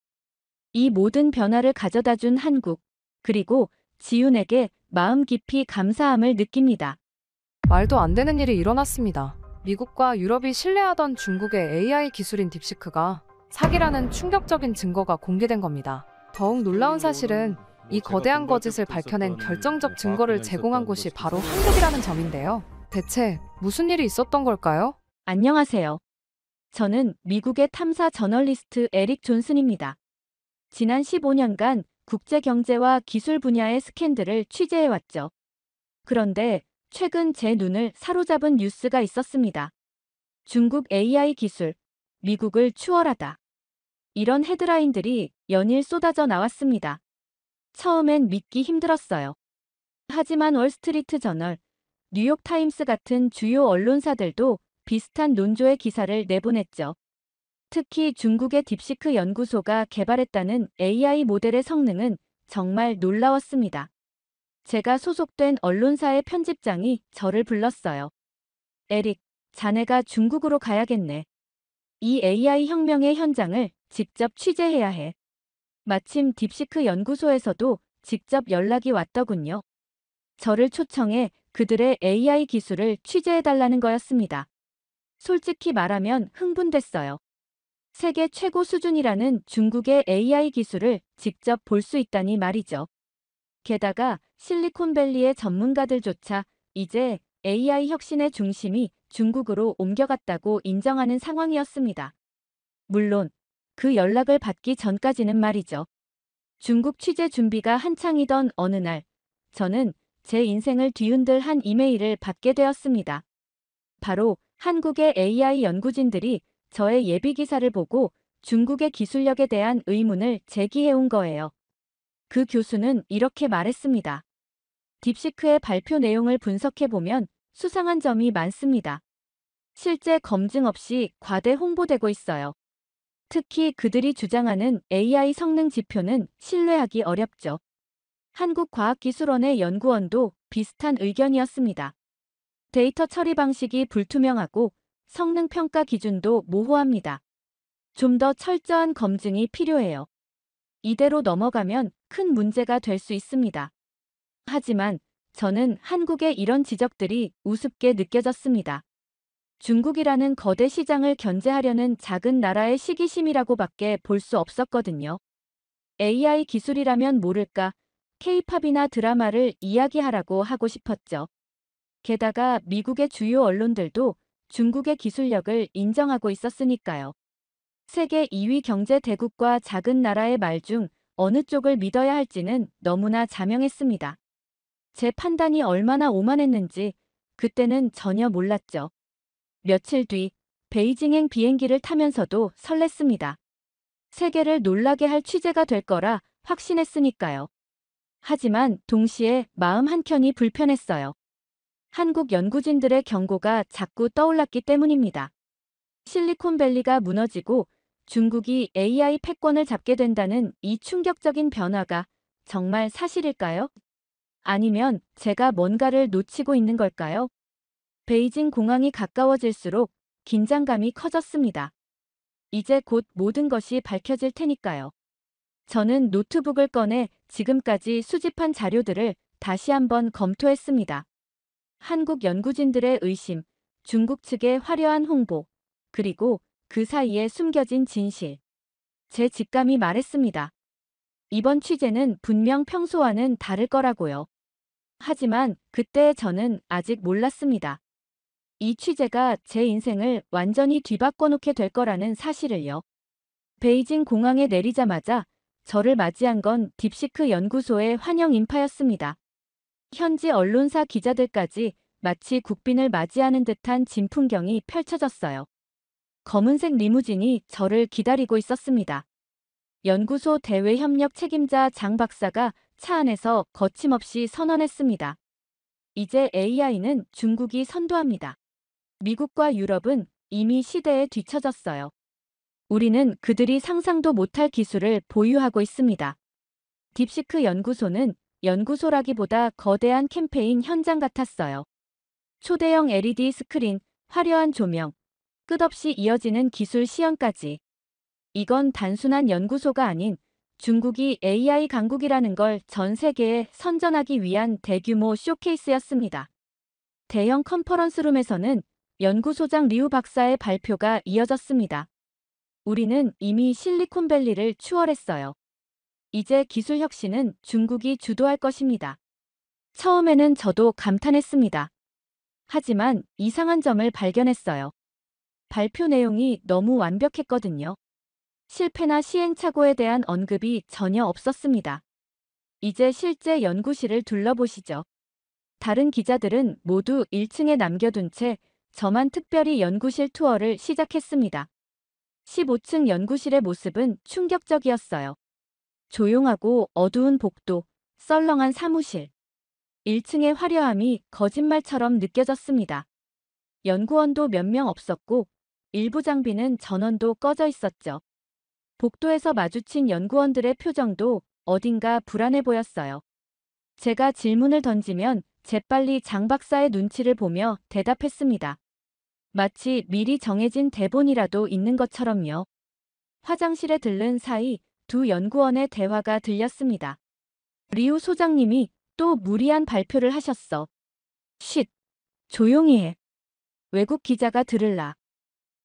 이 모든 변화를 가져다 준 한국, 그리고 지훈에게 마음 깊이 감사함을 느낍니다. 말도 안 되는 일이 일어났습니다. 미국과 유럽이 신뢰하던 중국의 AI 기술인 딥시크가 사기라는 충격적인 증거가 공개된 겁니다. 더욱 놀라운 사실은 이 거대한 거짓을 밝혀낸 결정적 증거를 제공한 곳이 바로 한국이라는 점인데요. 대체 무슨 일이 있었던 걸까요? 안녕하세요. 저는 미국의 탐사 저널리스트 에릭 존슨입니다. 지난 15년간 국제 경제와 기술 분야의 스캔들을 취재해왔죠. 그런데 최근 제 눈을 사로잡은 뉴스가 있었습니다. 중국 AI 기술, 미국을 추월하다. 이런 헤드라인들이 연일 쏟아져 나왔습니다. 처음엔 믿기 힘들었어요. 하지만 월스트리트 저널, 뉴욕타임스 같은 주요 언론사들도 비슷한 논조의 기사를 내보냈죠. 특히 중국의 딥시크 연구소가 개발했다는 AI 모델의 성능은 정말 놀라웠습니다. 제가 소속된 언론사의 편집장이 저를 불렀어요. 에릭, 자네가 중국으로 가야겠네. 이 AI 혁명의 현장을 직접 취재해야 해. 마침 딥시크 연구소에서도 직접 연락이 왔더군요. 저를 초청해 그들의 AI 기술을 취재해달라는 거였습니다. 솔직히 말하면 흥분됐어요. 세계 최고 수준이라는 중국의 AI 기술을 직접 볼 수 있다니 말이죠. 게다가 실리콘밸리의 전문가들조차 이제 AI 혁신의 중심이 중국으로 옮겨갔다고 인정하는 상황이었습니다. 물론 그 연락을 받기 전까지는 말이죠. 중국 취재 준비가 한창이던 어느 날, 저는 제 인생을 뒤흔들 한 이메일을 받게 되었습니다. 바로 한국의 AI 연구진들이 저의 예비 기사를 보고 중국의 기술력에 대한 의문을 제기해온 거예요. 그 교수는 이렇게 말했습니다. 딥시크의 발표 내용을 분석해보면 수상한 점이 많습니다. 실제 검증 없이 과대 홍보되고 있어요. 특히 그들이 주장하는 AI 성능 지표는 신뢰하기 어렵죠. 한국과학기술원의 연구원도 비슷한 의견이었습니다. 데이터 처리 방식이 불투명하고 성능 평가 기준도 모호합니다. 좀 더 철저한 검증이 필요해요. 이대로 넘어가면 큰 문제가 될 수 있습니다. 하지만 저는 한국의 이런 지적들이 우습게 느껴졌습니다. 중국이라는 거대 시장을 견제하려는 작은 나라의 시기심이라고밖에 볼 수 없었거든요. AI 기술이라면 모를까 K-팝이나 드라마를 이야기하라고 하고 싶었죠. 게다가 미국의 주요 언론들도 중국의 기술력을 인정하고 있었으니까요. 세계 2위 경제 대국과 작은 나라의 말 중 어느 쪽을 믿어야 할지는 너무나 자명했습니다. 제 판단이 얼마나 오만했는지 그때는 전혀 몰랐죠. 며칠 뒤 베이징행 비행기를 타면서도 설렜습니다. 세계를 놀라게 할 취재가 될 거라 확신했으니까요. 하지만 동시에 마음 한켠이 불편했어요. 한국 연구진들의 경고가 자꾸 떠올랐기 때문입니다. 실리콘밸리가 무너지고 중국이 AI 패권을 잡게 된다는 이 충격적인 변화가 정말 사실일까요? 아니면 제가 뭔가를 놓치고 있는 걸까요? 베이징 공항이 가까워질수록 긴장감이 커졌습니다. 이제 곧 모든 것이 밝혀질 테니까요. 저는 노트북을 꺼내 지금까지 수집한 자료들을 다시 한번 검토했습니다. 한국 연구진들의 의심, 중국 측의 화려한 홍보, 그리고 그 사이에 숨겨진 진실. 제 직감이 말했습니다. 이번 취재는 분명 평소와는 다를 거라고요. 하지만 그때의 저는 아직 몰랐습니다. 이 취재가 제 인생을 완전히 뒤바꿔 놓게 될 거라는 사실을요. 베이징 공항에 내리자마자 저를 맞이한 건 딥시크 연구소의 환영 인파였습니다. 현지 언론사 기자들까지 마치 국빈을 맞이하는 듯한 진풍경이 펼쳐졌어요. 검은색 리무진이 저를 기다리고 있었습니다. 연구소 대외협력 책임자 장 박사가 차 안에서 거침없이 선언했습니다. 이제 AI는 중국이 선도합니다. 미국과 유럽은 이미 시대에 뒤처졌어요. 우리는 그들이 상상도 못할 기술을 보유하고 있습니다. 딥시크 연구소는 연구소라기보다 거대한 캠페인 현장 같았어요. 초대형 LED 스크린, 화려한 조명, 끝없이 이어지는 기술 시연까지. 이건 단순한 연구소가 아닌 중국이 AI 강국이라는 걸 전 세계에 선전하기 위한 대규모 쇼케이스였습니다. 대형 컨퍼런스룸에서는 연구소장 리우 박사의 발표가 이어졌습니다. 우리는 이미 실리콘밸리를 추월했어요. 이제 기술 혁신은 중국이 주도할 것입니다. 처음에는 저도 감탄했습니다. 하지만 이상한 점을 발견했어요. 발표 내용이 너무 완벽했거든요. 실패나 시행착오에 대한 언급이 전혀 없었습니다. 이제 실제 연구실을 둘러보시죠. 다른 기자들은 모두 1층에 남겨둔 채 저만 특별히 연구실 투어를 시작했습니다. 15층 연구실의 모습은 충격적이었어요. 조용하고 어두운 복도, 썰렁한 사무실. 1층의 화려함이 거짓말처럼 느껴졌습니다. 연구원도 몇 명 없었고 일부 장비는 전원도 꺼져 있었죠. 복도에서 마주친 연구원들의 표정도 어딘가 불안해 보였어요. 제가 질문을 던지면 재빨리 장 박사의 눈치를 보며 대답했습니다. 마치 미리 정해진 대본이라도 있는 것처럼요. 화장실에 들른 사이 두 연구원의 대화가 들렸습니다. 리우 소장님이 또 무리한 발표를 하셨어. 쉿, 조용히 해. 외국 기자가 들을라.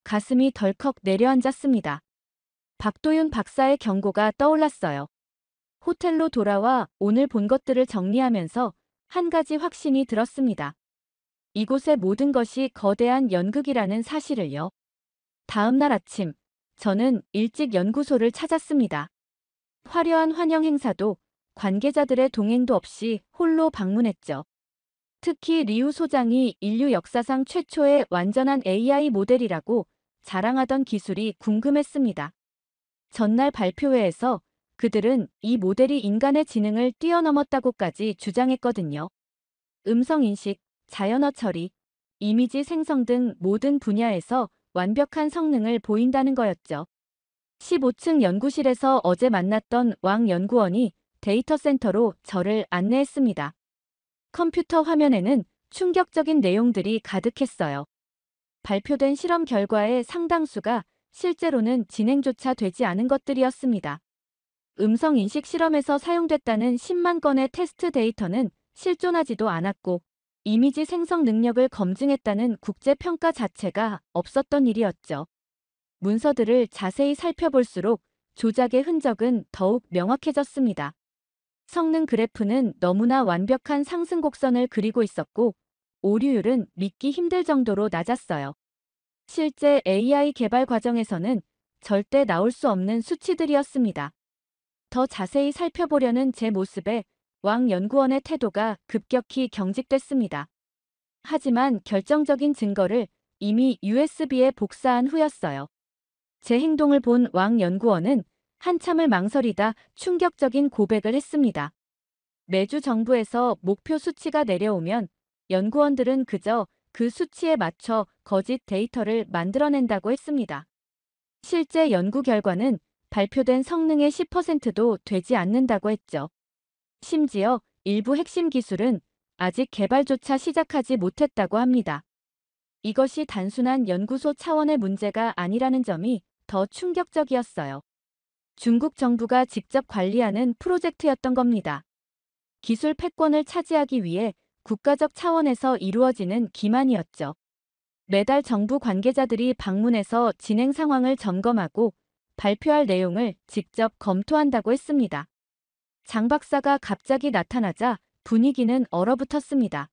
가슴이 덜컥 내려앉았습니다. 박도윤 박사의 경고가 떠올랐어요. 호텔로 돌아와 오늘 본 것들을 정리하면서 한 가지 확신이 들었습니다. 이곳의 모든 것이 거대한 연극이라는 사실을요. 다음 날 아침, 저는 일찍 연구소를 찾았습니다. 화려한 환영 행사도 관계자들의 동행도 없이 홀로 방문했죠. 특히 리우 소장이 인류 역사상 최초의 완전한 AI 모델이라고 자랑하던 기술이 궁금했습니다. 전날 발표회에서 그들은 이 모델이 인간의 지능을 뛰어넘었다고까지 주장했거든요. 음성인식, 자연어 처리, 이미지 생성 등 모든 분야에서 완벽한 성능을 보인다는 거였죠. 15층 연구실에서 어제 만났던 왕 연구원이 데이터 센터로 저를 안내했습니다. 컴퓨터 화면에는 충격적인 내용들이 가득했어요. 발표된 실험 결과의 상당수가 실제로는 진행조차 되지 않은 것들이었습니다. 음성인식 실험에서 사용됐다는 10만 건의 테스트 데이터는 실존하지도 않았고 이미지 생성 능력을 검증했다는 국제평가 자체가 없었던 일이었죠. 문서들을 자세히 살펴볼수록 조작의 흔적은 더욱 명확해졌습니다. 성능 그래프는 너무나 완벽한 상승 곡선을 그리고 있었고 오류율은 믿기 힘들 정도로 낮았어요. 실제 AI 개발 과정에서는 절대 나올 수 없는 수치들이었습니다. 더 자세히 살펴보려는 제 모습에 왕 연구원의 태도가 급격히 경직됐습니다. 하지만 결정적인 증거를 이미 USB에 복사한 후였어요. 제 행동을 본 왕 연구원은 한참을 망설이다 충격적인 고백을 했습니다. 매주 정부에서 목표 수치가 내려오면 연구원들은 그저 그 수치에 맞춰 거짓 데이터를 만들어낸다고 했습니다. 실제 연구 결과는 발표된 성능의 10%도 되지 않는다고 했죠. 심지어 일부 핵심 기술은 아직 개발조차 시작하지 못했다고 합니다. 이것이 단순한 연구소 차원의 문제가 아니라는 점이 더 충격적이었어요. 중국 정부가 직접 관리하는 프로젝트였던 겁니다. 기술 패권을 차지하기 위해 국가적 차원에서 이루어지는 기만이었죠. 매달 정부 관계자들이 방문해서 진행 상황을 점검하고 발표할 내용을 직접 검토한다고 했습니다. 장 박사가 갑자기 나타나자 분위기는 얼어붙었습니다.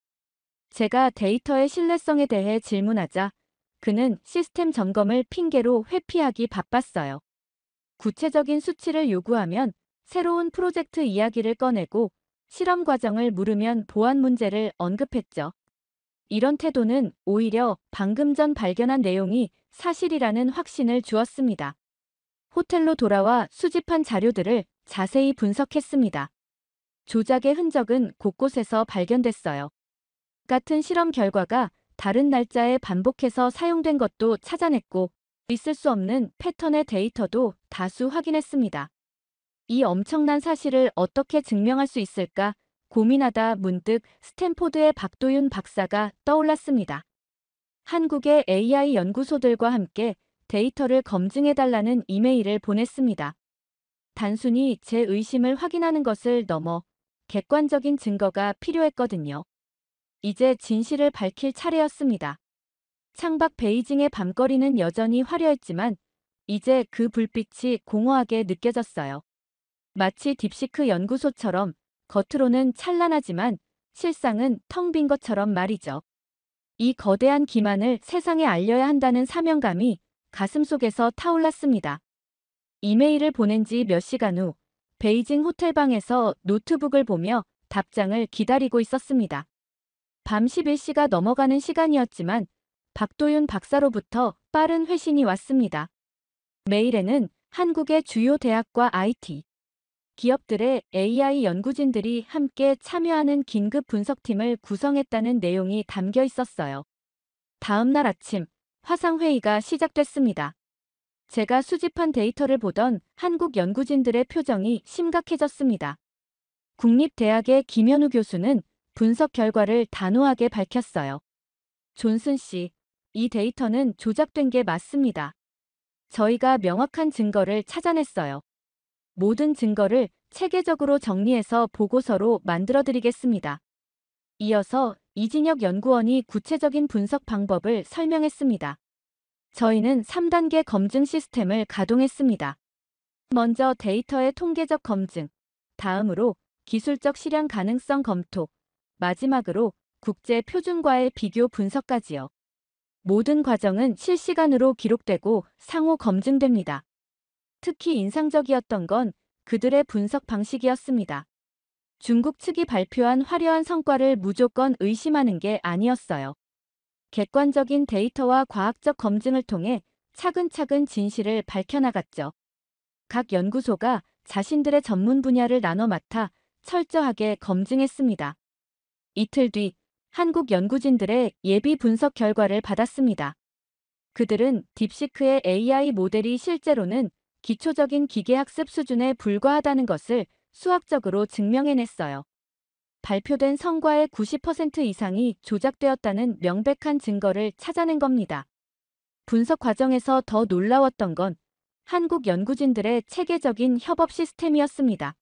제가 데이터의 신뢰성에 대해 질문하자 그는 시스템 점검을 핑계로 회피하기 바빴어요. 구체적인 수치를 요구하면 새로운 프로젝트 이야기를 꺼내고 실험 과정을 물으면 보안 문제를 언급했죠. 이런 태도는 오히려 방금 전 발견한 내용이 사실이라는 확신을 주었습니다. 호텔로 돌아와 수집한 자료들을 자세히 분석했습니다. 조작의 흔적은 곳곳에서 발견됐어요. 같은 실험 결과가 다른 날짜에 반복해서 사용된 것도 찾아냈고 있을 수 없는 패턴의 데이터도 다수 확인했습니다. 이 엄청난 사실을 어떻게 증명할 수 있을까 고민하다 문득 스탠포드의 박도윤 박사가 떠올랐습니다. 한국의 AI 연구소들과 함께 데이터를 검증해달라는 이메일을 보냈습니다. 단순히 제 의심을 확인하는 것을 넘어 객관적인 증거가 필요했거든요. 이제 진실을 밝힐 차례였습니다. 창밖 베이징의 밤거리는 여전히 화려했지만 이제 그 불빛이 공허하게 느껴졌어요. 마치 딥시크 연구소처럼 겉으로는 찬란하지만 실상은 텅 빈 것처럼 말이죠. 이 거대한 기만을 세상에 알려야 한다는 사명감이 가슴속에서 타올랐습니다. 이메일을 보낸 지 몇 시간 후 베이징 호텔방에서 노트북을 보며 답장을 기다리고 있었습니다. 밤 11시가 넘어가는 시간이었지만 박도윤 박사로부터 빠른 회신이 왔습니다. 메일에는 한국의 주요 대학과 IT 기업들의 AI 연구진들이 함께 참여하는 긴급 분석팀을 구성했다는 내용이 담겨 있었어요. 다음 날 아침 화상회의가 시작됐습니다. 제가 수집한 데이터를 보던 한국 연구진들의 표정이 심각해졌습니다. 국립대학의 김현우 교수는 분석 결과를 단호하게 밝혔어요. 존슨 씨, 이 데이터는 조작된 게 맞습니다. 저희가 명확한 증거를 찾아냈어요. 모든 증거를 체계적으로 정리해서 보고서로 만들어드리겠습니다. 이어서 이진혁 연구원이 구체적인 분석 방법을 설명했습니다. 저희는 3단계 검증 시스템을 가동했습니다. 먼저 데이터의 통계적 검증, 다음으로 기술적 실현 가능성 검토, 마지막으로 국제 표준과의 비교 분석까지요. 모든 과정은 실시간으로 기록되고 상호 검증됩니다. 특히 인상적이었던 건 그들의 분석 방식이었습니다. 중국 측이 발표한 화려한 성과를 무조건 의심하는 게 아니었어요. 객관적인 데이터와 과학적 검증을 통해 차근차근 진실을 밝혀나갔죠. 각 연구소가 자신들의 전문 분야를 나눠 맡아 철저하게 검증했습니다. 이틀 뒤 한국 연구진들의 예비 분석 결과를 받았습니다. 그들은 딥시크의 AI 모델이 실제로는 기초적인 기계학습 수준에 불과하다는 것을 수학적으로 증명해냈어요. 발표된 성과의 90% 이상이 조작되었다는 명백한 증거를 찾아낸 겁니다. 분석 과정에서 더 놀라웠던 건 한국 연구진들의 체계적인 협업 시스템이었습니다.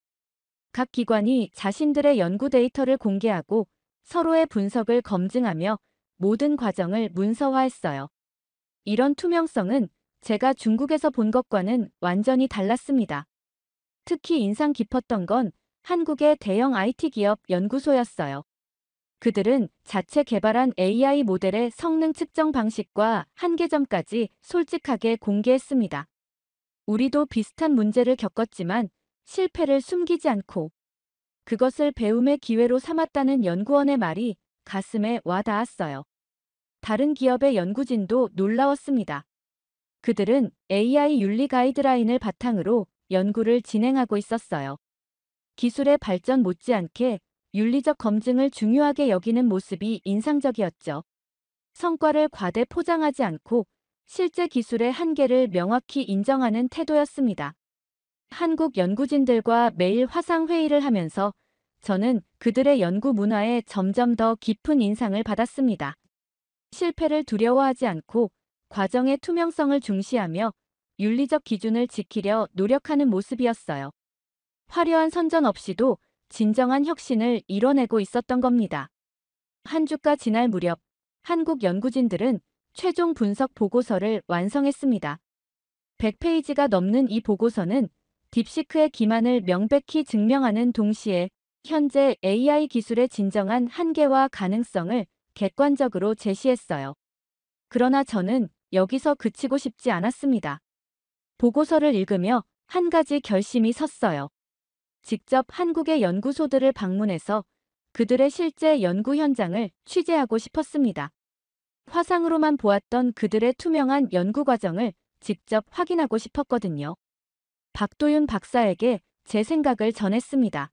각 기관이 자신들의 연구 데이터를 공개하고 서로의 분석을 검증하며 모든 과정을 문서화했어요. 이런 투명성은 제가 중국에서 본 것과는 완전히 달랐습니다. 특히 인상 깊었던 건 한국의 대형 IT 기업 연구소였어요. 그들은 자체 개발한 AI 모델의 성능 측정 방식과 한계점까지 솔직하게 공개했습니다. 우리도 비슷한 문제를 겪었지만 실패를 숨기지 않고 그것을 배움의 기회로 삼았다는 연구원의 말이 가슴에 와 닿았어요. 다른 기업의 연구진도 놀라웠습니다. 그들은 AI 윤리 가이드라인을 바탕으로 연구를 진행하고 있었어요. 기술의 발전 못지않게 윤리적 검증을 중요하게 여기는 모습이 인상적이었죠. 성과를 과대 포장하지 않고 실제 기술의 한계를 명확히 인정하는 태도였습니다. 한국 연구진들과 매일 화상회의를 하면서 저는 그들의 연구 문화에 점점 더 깊은 인상을 받았습니다. 실패를 두려워하지 않고 과정의 투명성을 중시하며 윤리적 기준을 지키려 노력하는 모습이었어요. 화려한 선전 없이도 진정한 혁신을 이뤄내고 있었던 겁니다. 한 주가 지날 무렵 한국 연구진들은 최종 분석 보고서를 완성했습니다. 100페이지가 넘는 이 보고서는 딥시크의 기만을 명백히 증명하는 동시에 현재 AI 기술의 진정한 한계와 가능성을 객관적으로 제시했어요. 그러나 저는 여기서 그치고 싶지 않았습니다. 보고서를 읽으며 한 가지 결심이 섰어요. 직접 한국의 연구소들을 방문해서 그들의 실제 연구 현장을 취재하고 싶었습니다. 화상으로만 보았던 그들의 투명한 연구 과정을 직접 확인하고 싶었거든요. 박도윤 박사에게 제 생각을 전했습니다.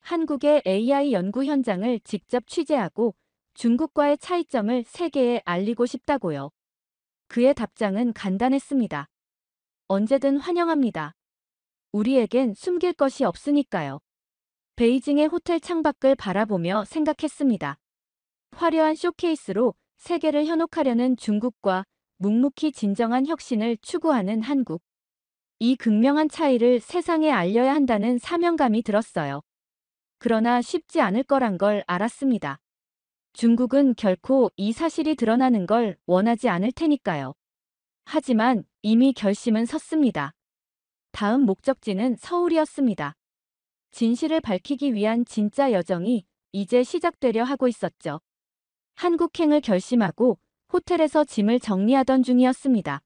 한국의 AI 연구 현장을 직접 취재하고 중국과의 차이점을 세계에 알리고 싶다고요. 그의 답장은 간단했습니다. 언제든 환영합니다. 우리에겐 숨길 것이 없으니까요. 베이징의 호텔 창밖을 바라보며 생각했습니다. 화려한 쇼케이스로 세계를 현혹하려는 중국과 묵묵히 진정한 혁신을 추구하는 한국. 이 극명한 차이를 세상에 알려야 한다는 사명감이 들었어요. 그러나 쉽지 않을 거란 걸 알았습니다. 중국은 결코 이 사실이 드러나는 걸 원하지 않을 테니까요. 하지만 이미 결심은 섰습니다. 다음 목적지는 서울이었습니다. 진실을 밝히기 위한 진짜 여정이 이제 시작되려 하고 있었죠. 한국행을 결심하고 호텔에서 짐을 정리하던 중이었습니다.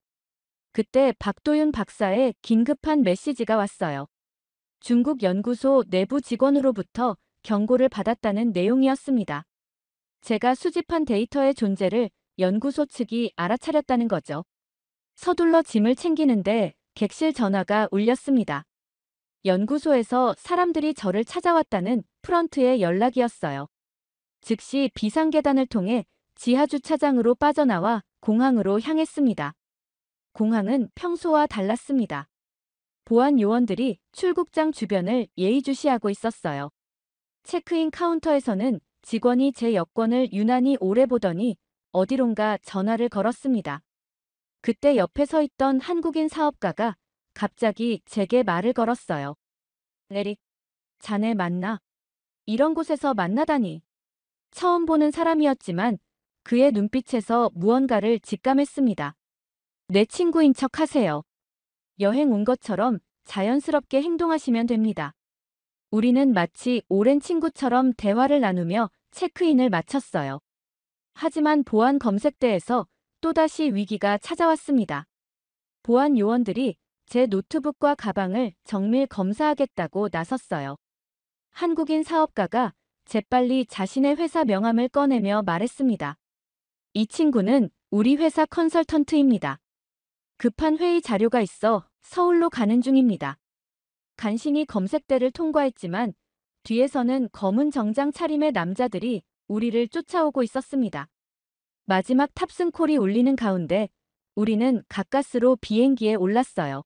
그때 박도윤 박사의 긴급한 메시지가 왔어요. 중국 연구소 내부 직원으로부터 경고를 받았다는 내용이었습니다. 제가 수집한 데이터의 존재를 연구소 측이 알아차렸다는 거죠. 서둘러 짐을 챙기는데 객실 전화가 울렸습니다. 연구소에서 사람들이 저를 찾아왔다는 프런트의 연락이었어요. 즉시 비상계단을 통해 지하주차장으로 빠져나와 공항으로 향했습니다. 공항은 평소와 달랐습니다. 보안 요원들이 출국장 주변을 예의주시하고 있었어요. 체크인 카운터에서는 직원이 제 여권을 유난히 오래 보더니 어디론가 전화를 걸었습니다. 그때 옆에 서 있던 한국인 사업가가 갑자기 제게 말을 걸었어요. 에릭, 자네 맞나? 이런 곳에서 만나다니. 처음 보는 사람이었지만 그의 눈빛에서 무언가를 직감했습니다. 내 친구인 척 하세요. 여행 온 것처럼 자연스럽게 행동하시면 됩니다. 우리는 마치 오랜 친구처럼 대화를 나누며 체크인을 마쳤어요. 하지만 보안 검색대에서 또다시 위기가 찾아왔습니다. 보안 요원들이 제 노트북과 가방을 정밀 검사하겠다고 나섰어요. 한국인 사업가가 재빨리 자신의 회사 명함을 꺼내며 말했습니다. 이 친구는 우리 회사 컨설턴트입니다. 급한 회의 자료가 있어 서울로 가는 중입니다. 간신히 검색대를 통과했지만 뒤에서는 검은 정장 차림의 남자들이 우리를 쫓아오고 있었습니다. 마지막 탑승콜이 울리는 가운데 우리는 가까스로 비행기에 올랐어요.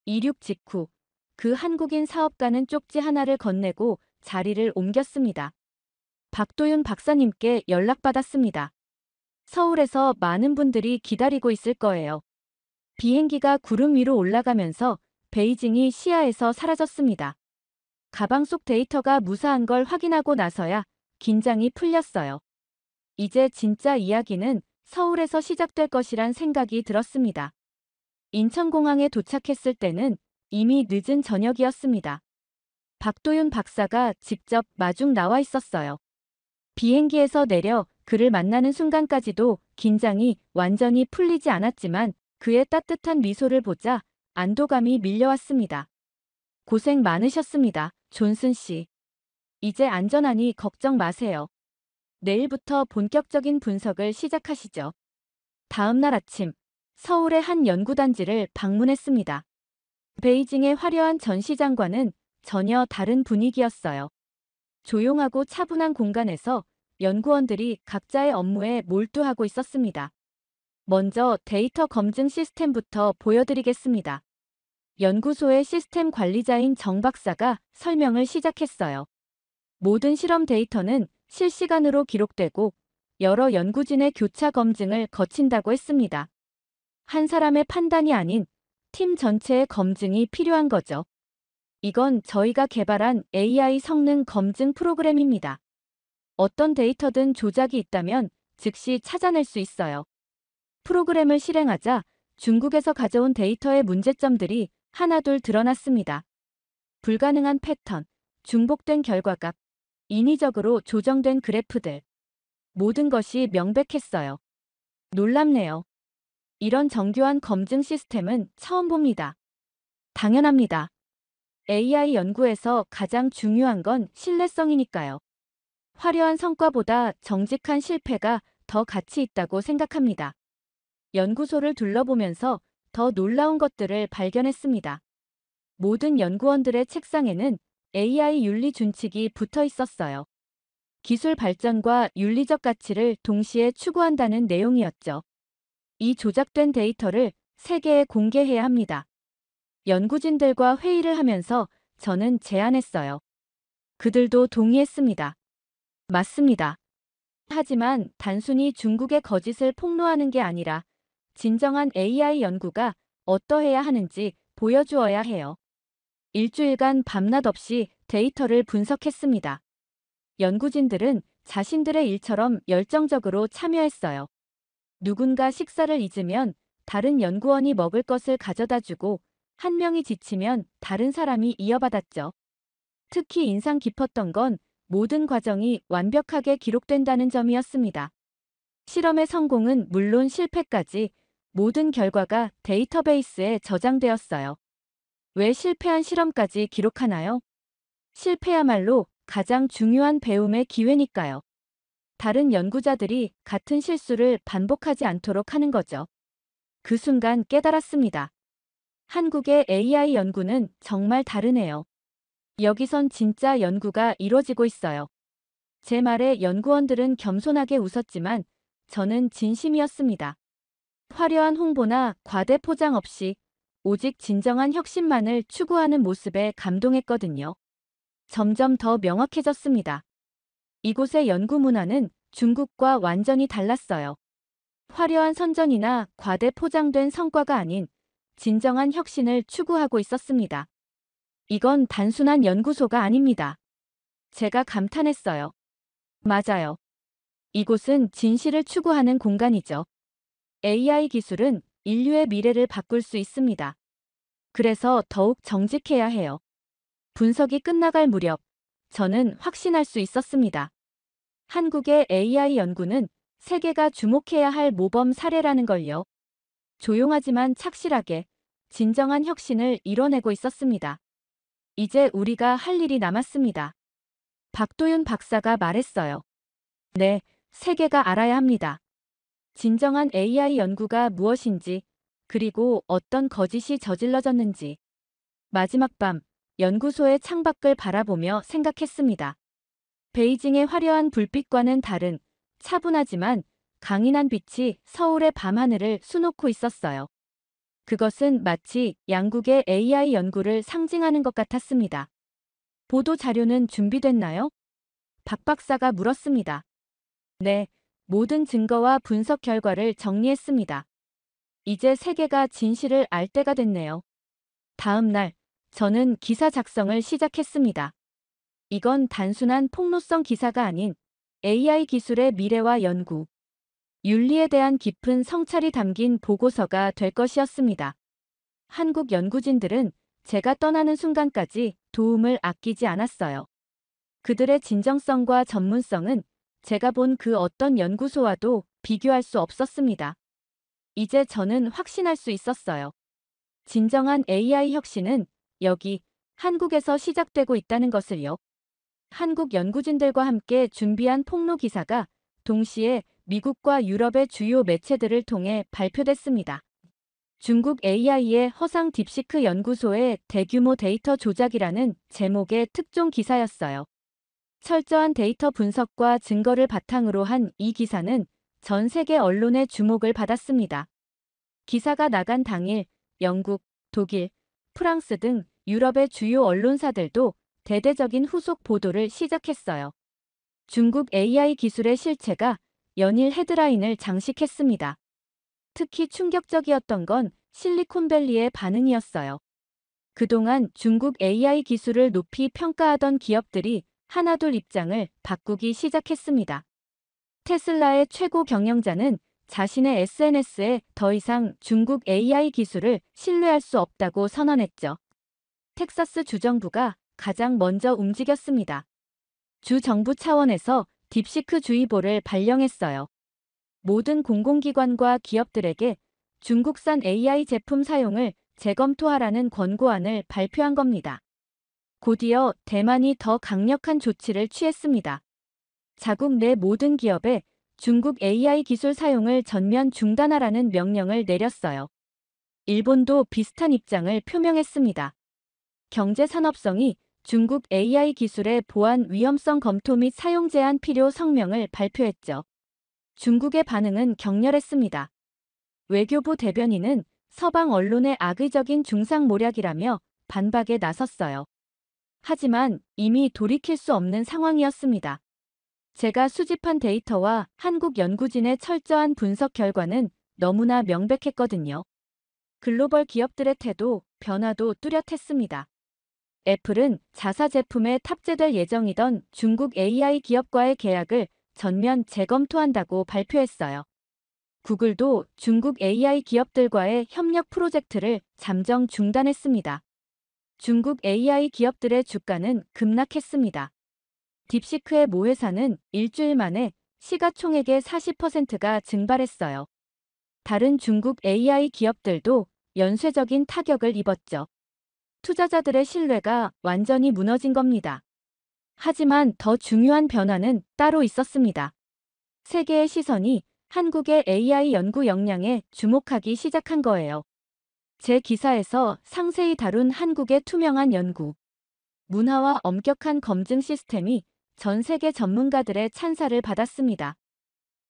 이륙 직후 그 한국인 사업가는 쪽지 하나를 건네고 자리를 옮겼습니다. 박도윤 박사님께 연락받았습니다. 서울에서 많은 분들이 기다리고 있을 거예요. 비행기가 구름 위로 올라가면서 베이징이 시야에서 사라졌습니다. 가방 속 데이터가 무사한 걸 확인하고 나서야 긴장이 풀렸어요. 이제 진짜 이야기는 서울에서 시작될 것이란 생각이 들었습니다. 인천공항에 도착했을 때는 이미 늦은 저녁이었습니다. 박도윤 박사가 직접 마중 나와 있었어요. 비행기에서 내려 그를 만나는 순간까지도 긴장이 완전히 풀리지 않았지만 그의 따뜻한 미소를 보자 안도감이 밀려왔습니다. 고생 많으셨습니다, 존슨 씨. 이제 안전하니 걱정 마세요. 내일부터 본격적인 분석을 시작하시죠. 다음 날 아침, 서울의 한 연구단지를 방문했습니다. 베이징의 화려한 전시장과는 전혀 다른 분위기였어요. 조용하고 차분한 공간에서 연구원들이 각자의 업무에 몰두하고 있었습니다. 먼저 데이터 검증 시스템부터 보여드리겠습니다. 연구소의 시스템 관리자인 정 박사가 설명을 시작했어요. 모든 실험 데이터는 실시간으로 기록되고 여러 연구진의 교차 검증을 거친다고 했습니다. 한 사람의 판단이 아닌 팀 전체의 검증이 필요한 거죠. 이건 저희가 개발한 AI 성능 검증 프로그램입니다. 어떤 데이터든 조작이 있다면 즉시 찾아낼 수 있어요. 프로그램을 실행하자 중국에서 가져온 데이터의 문제점들이 하나둘 드러났습니다. 불가능한 패턴, 중복된 결과값, 인위적으로 조정된 그래프들. 모든 것이 명백했어요. 놀랍네요. 이런 정교한 검증 시스템은 처음 봅니다. 당연합니다. AI 연구에서 가장 중요한 건 신뢰성이니까요. 화려한 성과보다 정직한 실패가 더 가치 있다고 생각합니다. 연구소를 둘러보면서 더 놀라운 것들을 발견했습니다. 모든 연구원들의 책상에는 AI 윤리 준칙이 붙어 있었어요. 기술 발전과 윤리적 가치를 동시에 추구한다는 내용이었죠. 이 조작된 데이터를 세계에 공개해야 합니다. 연구진들과 회의를 하면서 저는 제안했어요. 그들도 동의했습니다. 맞습니다. 하지만 단순히 중국의 거짓을 폭로하는 게 아니라 진정한 AI 연구가 어떠해야 하는지 보여주어야 해요. 일주일간 밤낮 없이 데이터를 분석했습니다. 연구진들은 자신들의 일처럼 열정적으로 참여했어요. 누군가 식사를 잊으면 다른 연구원이 먹을 것을 가져다 주고 한 명이 지치면 다른 사람이 이어받았죠. 특히 인상 깊었던 건 모든 과정이 완벽하게 기록된다는 점이었습니다. 실험의 성공은 물론 실패까지 모든 결과가 데이터베이스에 저장되었어요. 왜 실패한 실험까지 기록하나요? 실패야말로 가장 중요한 배움의 기회니까요. 다른 연구자들이 같은 실수를 반복하지 않도록 하는 거죠. 그 순간 깨달았습니다. 한국의 AI 연구는 정말 다르네요. 여기선 진짜 연구가 이뤄지고 있어요. 제 말에 연구원들은 겸손하게 웃었지만 저는 진심이었습니다. 화려한 홍보나 과대 포장 없이 오직 진정한 혁신만을 추구하는 모습에 감동했거든요. 점점 더 명확해졌습니다. 이곳의 연구 문화는 중국과 완전히 달랐어요. 화려한 선전이나 과대 포장된 성과가 아닌 진정한 혁신을 추구하고 있었습니다. 이건 단순한 연구소가 아닙니다. 제가 감탄했어요. 맞아요. 이곳은 진실을 추구하는 공간이죠. AI 기술은 인류의 미래를 바꿀 수 있습니다. 그래서 더욱 정직해야 해요. 분석이 끝나갈 무렵 저는 확신할 수 있었습니다. 한국의 AI 연구는 세계가 주목해야 할 모범 사례라는 걸요. 조용하지만 착실하게 진정한 혁신을 이뤄내고 있었습니다. 이제 우리가 할 일이 남았습니다. 박도윤 박사가 말했어요. 네, 세계가 알아야 합니다. 진정한 AI 연구가 무엇인지, 그리고 어떤 거짓이 저질러졌는지. 마지막 밤, 연구소의 창밖을 바라보며 생각했습니다. 베이징의 화려한 불빛과는 다른 차분하지만 강인한 빛이 서울의 밤하늘을 수놓고 있었어요. 그것은 마치 양국의 AI 연구를 상징하는 것 같았습니다. 보도 자료는 준비됐나요? 박 박사가 물었습니다. 네, 모든 증거와 분석 결과를 정리했습니다. 이제 세계가 진실을 알 때가 됐네요. 다음 날, 저는 기사 작성을 시작했습니다. 이건 단순한 폭로성 기사가 아닌 AI 기술의 미래와 연구, 윤리에 대한 깊은 성찰이 담긴 보고서가 될 것이었습니다. 한국 연구진들은 제가 떠나는 순간까지 도움을 아끼지 않았어요. 그들의 진정성과 전문성은 제가 본 그 어떤 연구소와도 비교할 수 없었습니다. 이제 저는 확신할 수 있었어요. 진정한 AI 혁신은 여기 한국에서 시작되고 있다는 것을요. 한국 연구진들과 함께 준비한 폭로 기사가 동시에 미국과 유럽의 주요 매체들을 통해 발표됐습니다. 중국 AI의 허상 딥시크 연구소의 대규모 데이터 조작이라는 제목의 특종 기사였어요. 철저한 데이터 분석과 증거를 바탕으로 한 이 기사는 전 세계 언론의 주목을 받았습니다. 기사가 나간 당일 영국, 독일, 프랑스 등 유럽의 주요 언론사들도 대대적인 후속 보도를 시작했어요. 중국 AI 기술의 실체가 연일 헤드라인을 장식했습니다. 특히 충격적이었던 건 실리콘밸리의 반응이었어요. 그동안 중국 AI 기술을 높이 평가하던 기업들이 하나둘 입장을 바꾸기 시작했습니다. 테슬라의 최고 경영자는 자신의 SNS에 더 이상 중국 AI 기술을 신뢰할 수 없다고 선언했죠. 텍사스 주정부가 가장 먼저 움직였습니다. 주 정부 차원에서 딥시크 주의보를 발령했어요. 모든 공공기관과 기업들에게 중국산 AI 제품 사용을 재검토하라는 권고안을 발표한 겁니다. 곧이어 대만이 더 강력한 조치를 취했습니다. 자국 내 모든 기업에 중국 AI 기술 사용을 전면 중단하라는 명령을 내렸어요. 일본도 비슷한 입장을 표명했습니다. 경제산업성이 중국 AI 기술의 보안 위험성 검토 및 사용 제한 필요 성명을 발표했죠. 중국의 반응은 격렬했습니다. 외교부 대변인은 서방 언론의 악의적인 중상모략이라며 반박에 나섰어요. 하지만 이미 돌이킬 수 없는 상황이었습니다. 제가 수집한 데이터와 한국 연구진의 철저한 분석 결과는 너무나 명백했거든요. 글로벌 기업들의 태도, 변화도 뚜렷했습니다. 애플은 자사 제품에 탑재될 예정이던 중국 AI 기업과의 계약을 전면 재검토한다고 발표했어요. 구글도 중국 AI 기업들과의 협력 프로젝트를 잠정 중단했습니다. 중국 AI 기업들의 주가는 급락했습니다. 딥시크의 모 회사는 일주일 만에 시가총액의 40%가 증발했어요. 다른 중국 AI 기업들도 연쇄적인 타격을 입었죠. 투자자들의 신뢰가 완전히 무너진 겁니다. 하지만 더 중요한 변화는 따로 있었습니다. 세계의 시선이 한국의 AI 연구 역량에 주목하기 시작한 거예요. 제 기사에서 상세히 다룬 한국의 투명한 연구, 문화와 엄격한 검증 시스템이 전 세계 전문가들의 찬사를 받았습니다.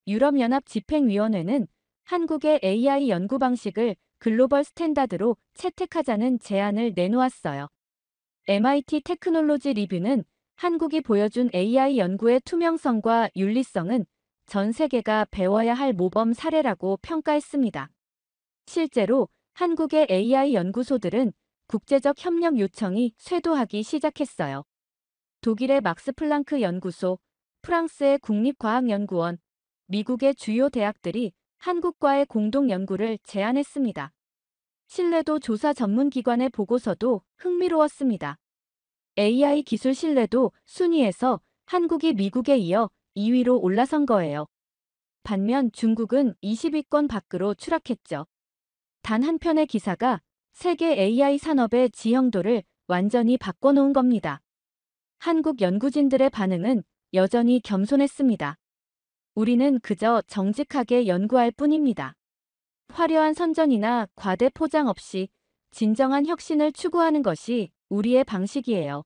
유럽연합 집행위원회는 한국의 AI 연구 방식을 글로벌 스탠다드로 채택하자는 제안을 내놓았어요. MIT 테크놀로지 리뷰는 한국이 보여준 AI 연구의 투명성과 윤리성은 전 세계가 배워야 할 모범 사례라고 평가했습니다. 실제로 한국의 AI 연구소들은 국제적 협력 요청이 쇄도하기 시작했어요. 독일의 막스 플랑크 연구소, 프랑스의 국립과학연구원, 미국의 주요 대학들이 한국과의 공동 연구를 제안했습니다. 신뢰도 조사 전문기관의 보고서도 흥미로웠습니다. AI 기술 신뢰도 순위에서 한국이 미국에 이어 2위로 올라선 거예요. 반면 중국은 20위권 밖으로 추락했죠. 단 한 편의 기사가 세계 AI 산업의 지형도를 완전히 바꿔놓은 겁니다. 한국 연구진들의 반응은 여전히 겸손했습니다. 우리는 그저 정직하게 연구할 뿐입니다. 화려한 선전이나 과대 포장 없이 진정한 혁신을 추구하는 것이 우리의 방식이에요.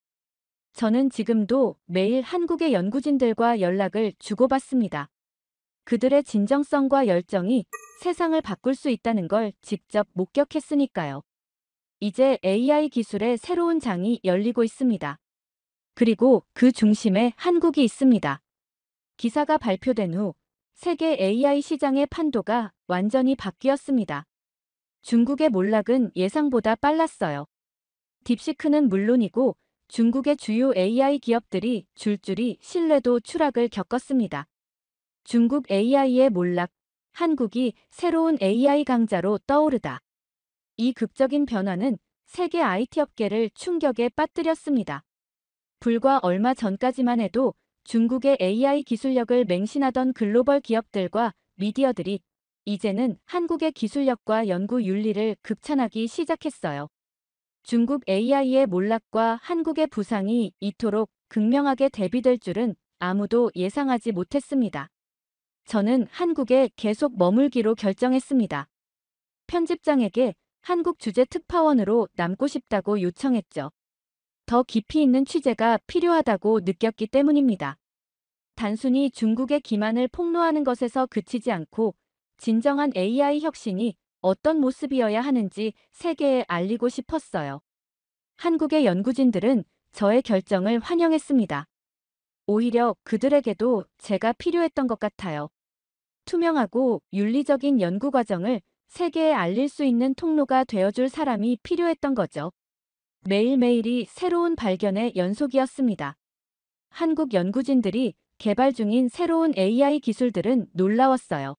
저는 지금도 매일 한국의 연구진들과 연락을 주고받습니다. 그들의 진정성과 열정이 세상을 바꿀 수 있다는 걸 직접 목격했으니까요. 이제 AI 기술의 새로운 장이 열리고 있습니다. 그리고 그 중심에 한국이 있습니다. 기사가 발표된 후 세계 AI 시장의 판도가 완전히 바뀌었습니다. 중국의 몰락은 예상보다 빨랐어요. 딥시크는 물론이고 중국의 주요 AI 기업들이 줄줄이 신뢰도 추락을 겪었습니다. 중국 AI의 몰락, 한국이 새로운 AI 강자로 떠오르다. 이 극적인 변화는 세계 IT 업계를 충격에 빠뜨렸습니다. 불과 얼마 전까지만 해도 중국의 AI 기술력을 맹신하던 글로벌 기업들과 미디어들이 이제는 한국의 기술력과 연구 윤리를 극찬하기 시작했어요. 중국 AI의 몰락과 한국의 부상이 이토록 극명하게 대비될 줄은 아무도 예상하지 못했습니다. 저는 한국에 계속 머물기로 결정했습니다. 편집장에게 한국 주재 특파원으로 남고 싶다고 요청했죠. 더 깊이 있는 취재가 필요하다고 느꼈기 때문입니다. 단순히 중국의 기만을 폭로하는 것에서 그치지 않고 진정한 AI 혁신이 어떤 모습이어야 하는지 세계에 알리고 싶었어요. 한국의 연구진들은 저의 결정을 환영했습니다. 오히려 그들에게도 제가 필요했던 것 같아요. 투명하고 윤리적인 연구 과정을 세계에 알릴 수 있는 통로가 되어줄 사람이 필요했던 거죠. 매일매일이 새로운 발견의 연속이었습니다. 한국 연구진들이 개발 중인 새로운 AI 기술들은 놀라웠어요.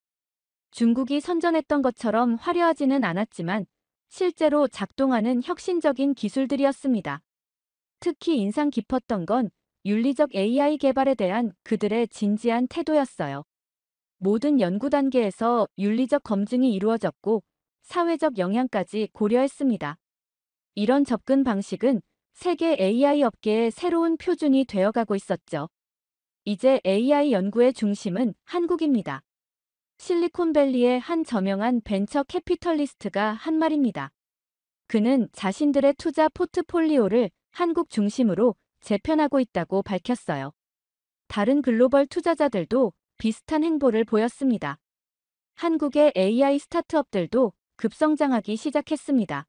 중국이 선전했던 것처럼 화려하지는 않았지만 실제로 작동하는 혁신적인 기술들이었습니다. 특히 인상 깊었던 건 윤리적 AI 개발에 대한 그들의 진지한 태도였어요. 모든 연구 단계에서 윤리적 검증이 이루어졌고 사회적 영향까지 고려했습니다. 이런 접근 방식은 세계 AI 업계의 새로운 표준이 되어가고 있었죠. 이제 AI 연구의 중심은 한국입니다. 실리콘밸리의 한 저명한 벤처 캐피털리스트가 한 말입니다. 그는 자신들의 투자 포트폴리오를 한국 중심으로 재편하고 있다고 밝혔어요. 다른 글로벌 투자자들도 비슷한 행보를 보였습니다. 한국의 AI 스타트업들도 급성장하기 시작했습니다.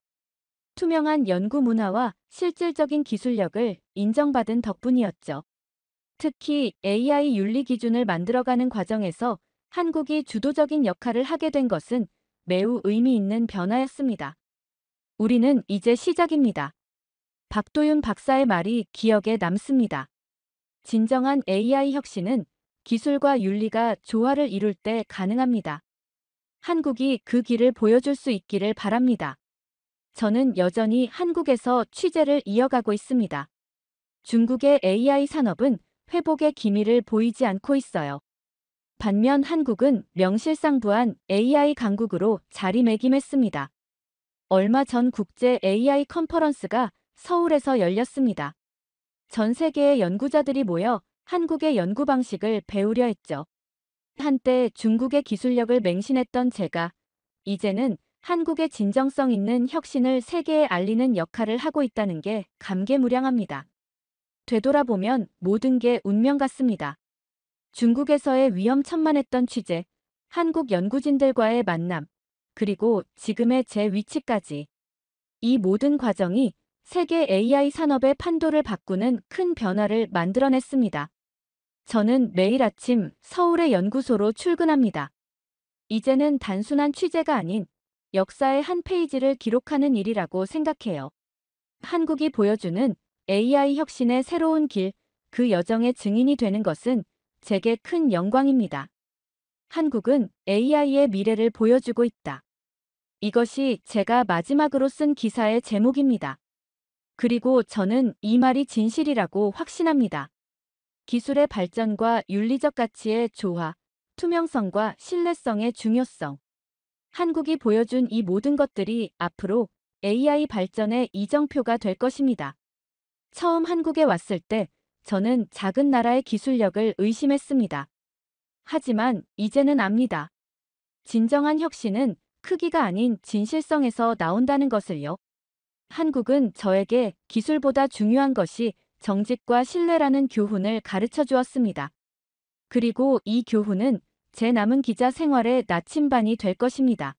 투명한 연구 문화와 실질적인 기술력을 인정받은 덕분이었죠. 특히 AI 윤리 기준을 만들어가는 과정에서 한국이 주도적인 역할을 하게 된 것은 매우 의미 있는 변화였습니다. 우리는 이제 시작입니다. 박도윤 박사의 말이 기억에 남습니다. 진정한 AI 혁신은 기술과 윤리가 조화를 이룰 때 가능합니다. 한국이 그 길을 보여줄 수 있기를 바랍니다. 저는 여전히 한국에서 취재를 이어가고 있습니다. 중국의 AI 산업은 회복의 기미를 보이지 않고 있어요. 반면 한국은 명실상부한 AI 강국으로 자리매김했습니다. 얼마 전 국제 AI 컨퍼런스가 서울에서 열렸습니다. 전 세계의 연구자들이 모여 한국의 연구 방식을 배우려 했죠. 한때 중국의 기술력을 맹신했던 제가 이제는 한국의 진정성 있는 혁신을 세계에 알리는 역할을 하고 있다는 게 감개무량합니다. 되돌아보면 모든 게 운명 같습니다. 중국에서의 위험천만했던 취재, 한국 연구진들과의 만남, 그리고 지금의 제 위치까지. 이 모든 과정이 세계 AI 산업의 판도를 바꾸는 큰 변화를 만들어냈습니다. 저는 매일 아침 서울의 연구소로 출근합니다. 이제는 단순한 취재가 아닌 역사의 한 페이지를 기록하는 일이라고 생각해요. 한국이 보여주는 AI 혁신의 새로운 길, 그 여정의 증인이 되는 것은 제게 큰 영광입니다. 한국은 AI의 미래를 보여주고 있다. 이것이 제가 마지막으로 쓴 기사의 제목입니다. 그리고 저는 이 말이 진실이라고 확신합니다. 기술의 발전과 윤리적 가치의 조화, 투명성과 신뢰성의 중요성. 한국이 보여준 이 모든 것들이 앞으로 AI 발전의 이정표가 될 것입니다. 처음 한국에 왔을 때 저는 작은 나라의 기술력을 의심했습니다. 하지만 이제는 압니다. 진정한 혁신은 크기가 아닌 진실성에서 나온다는 것을요. 한국은 저에게 기술보다 중요한 것이 정직과 신뢰라는 교훈을 가르쳐 주었습니다. 그리고 이 교훈은 제 남은 기자 생활의 나침반이 될 것입니다.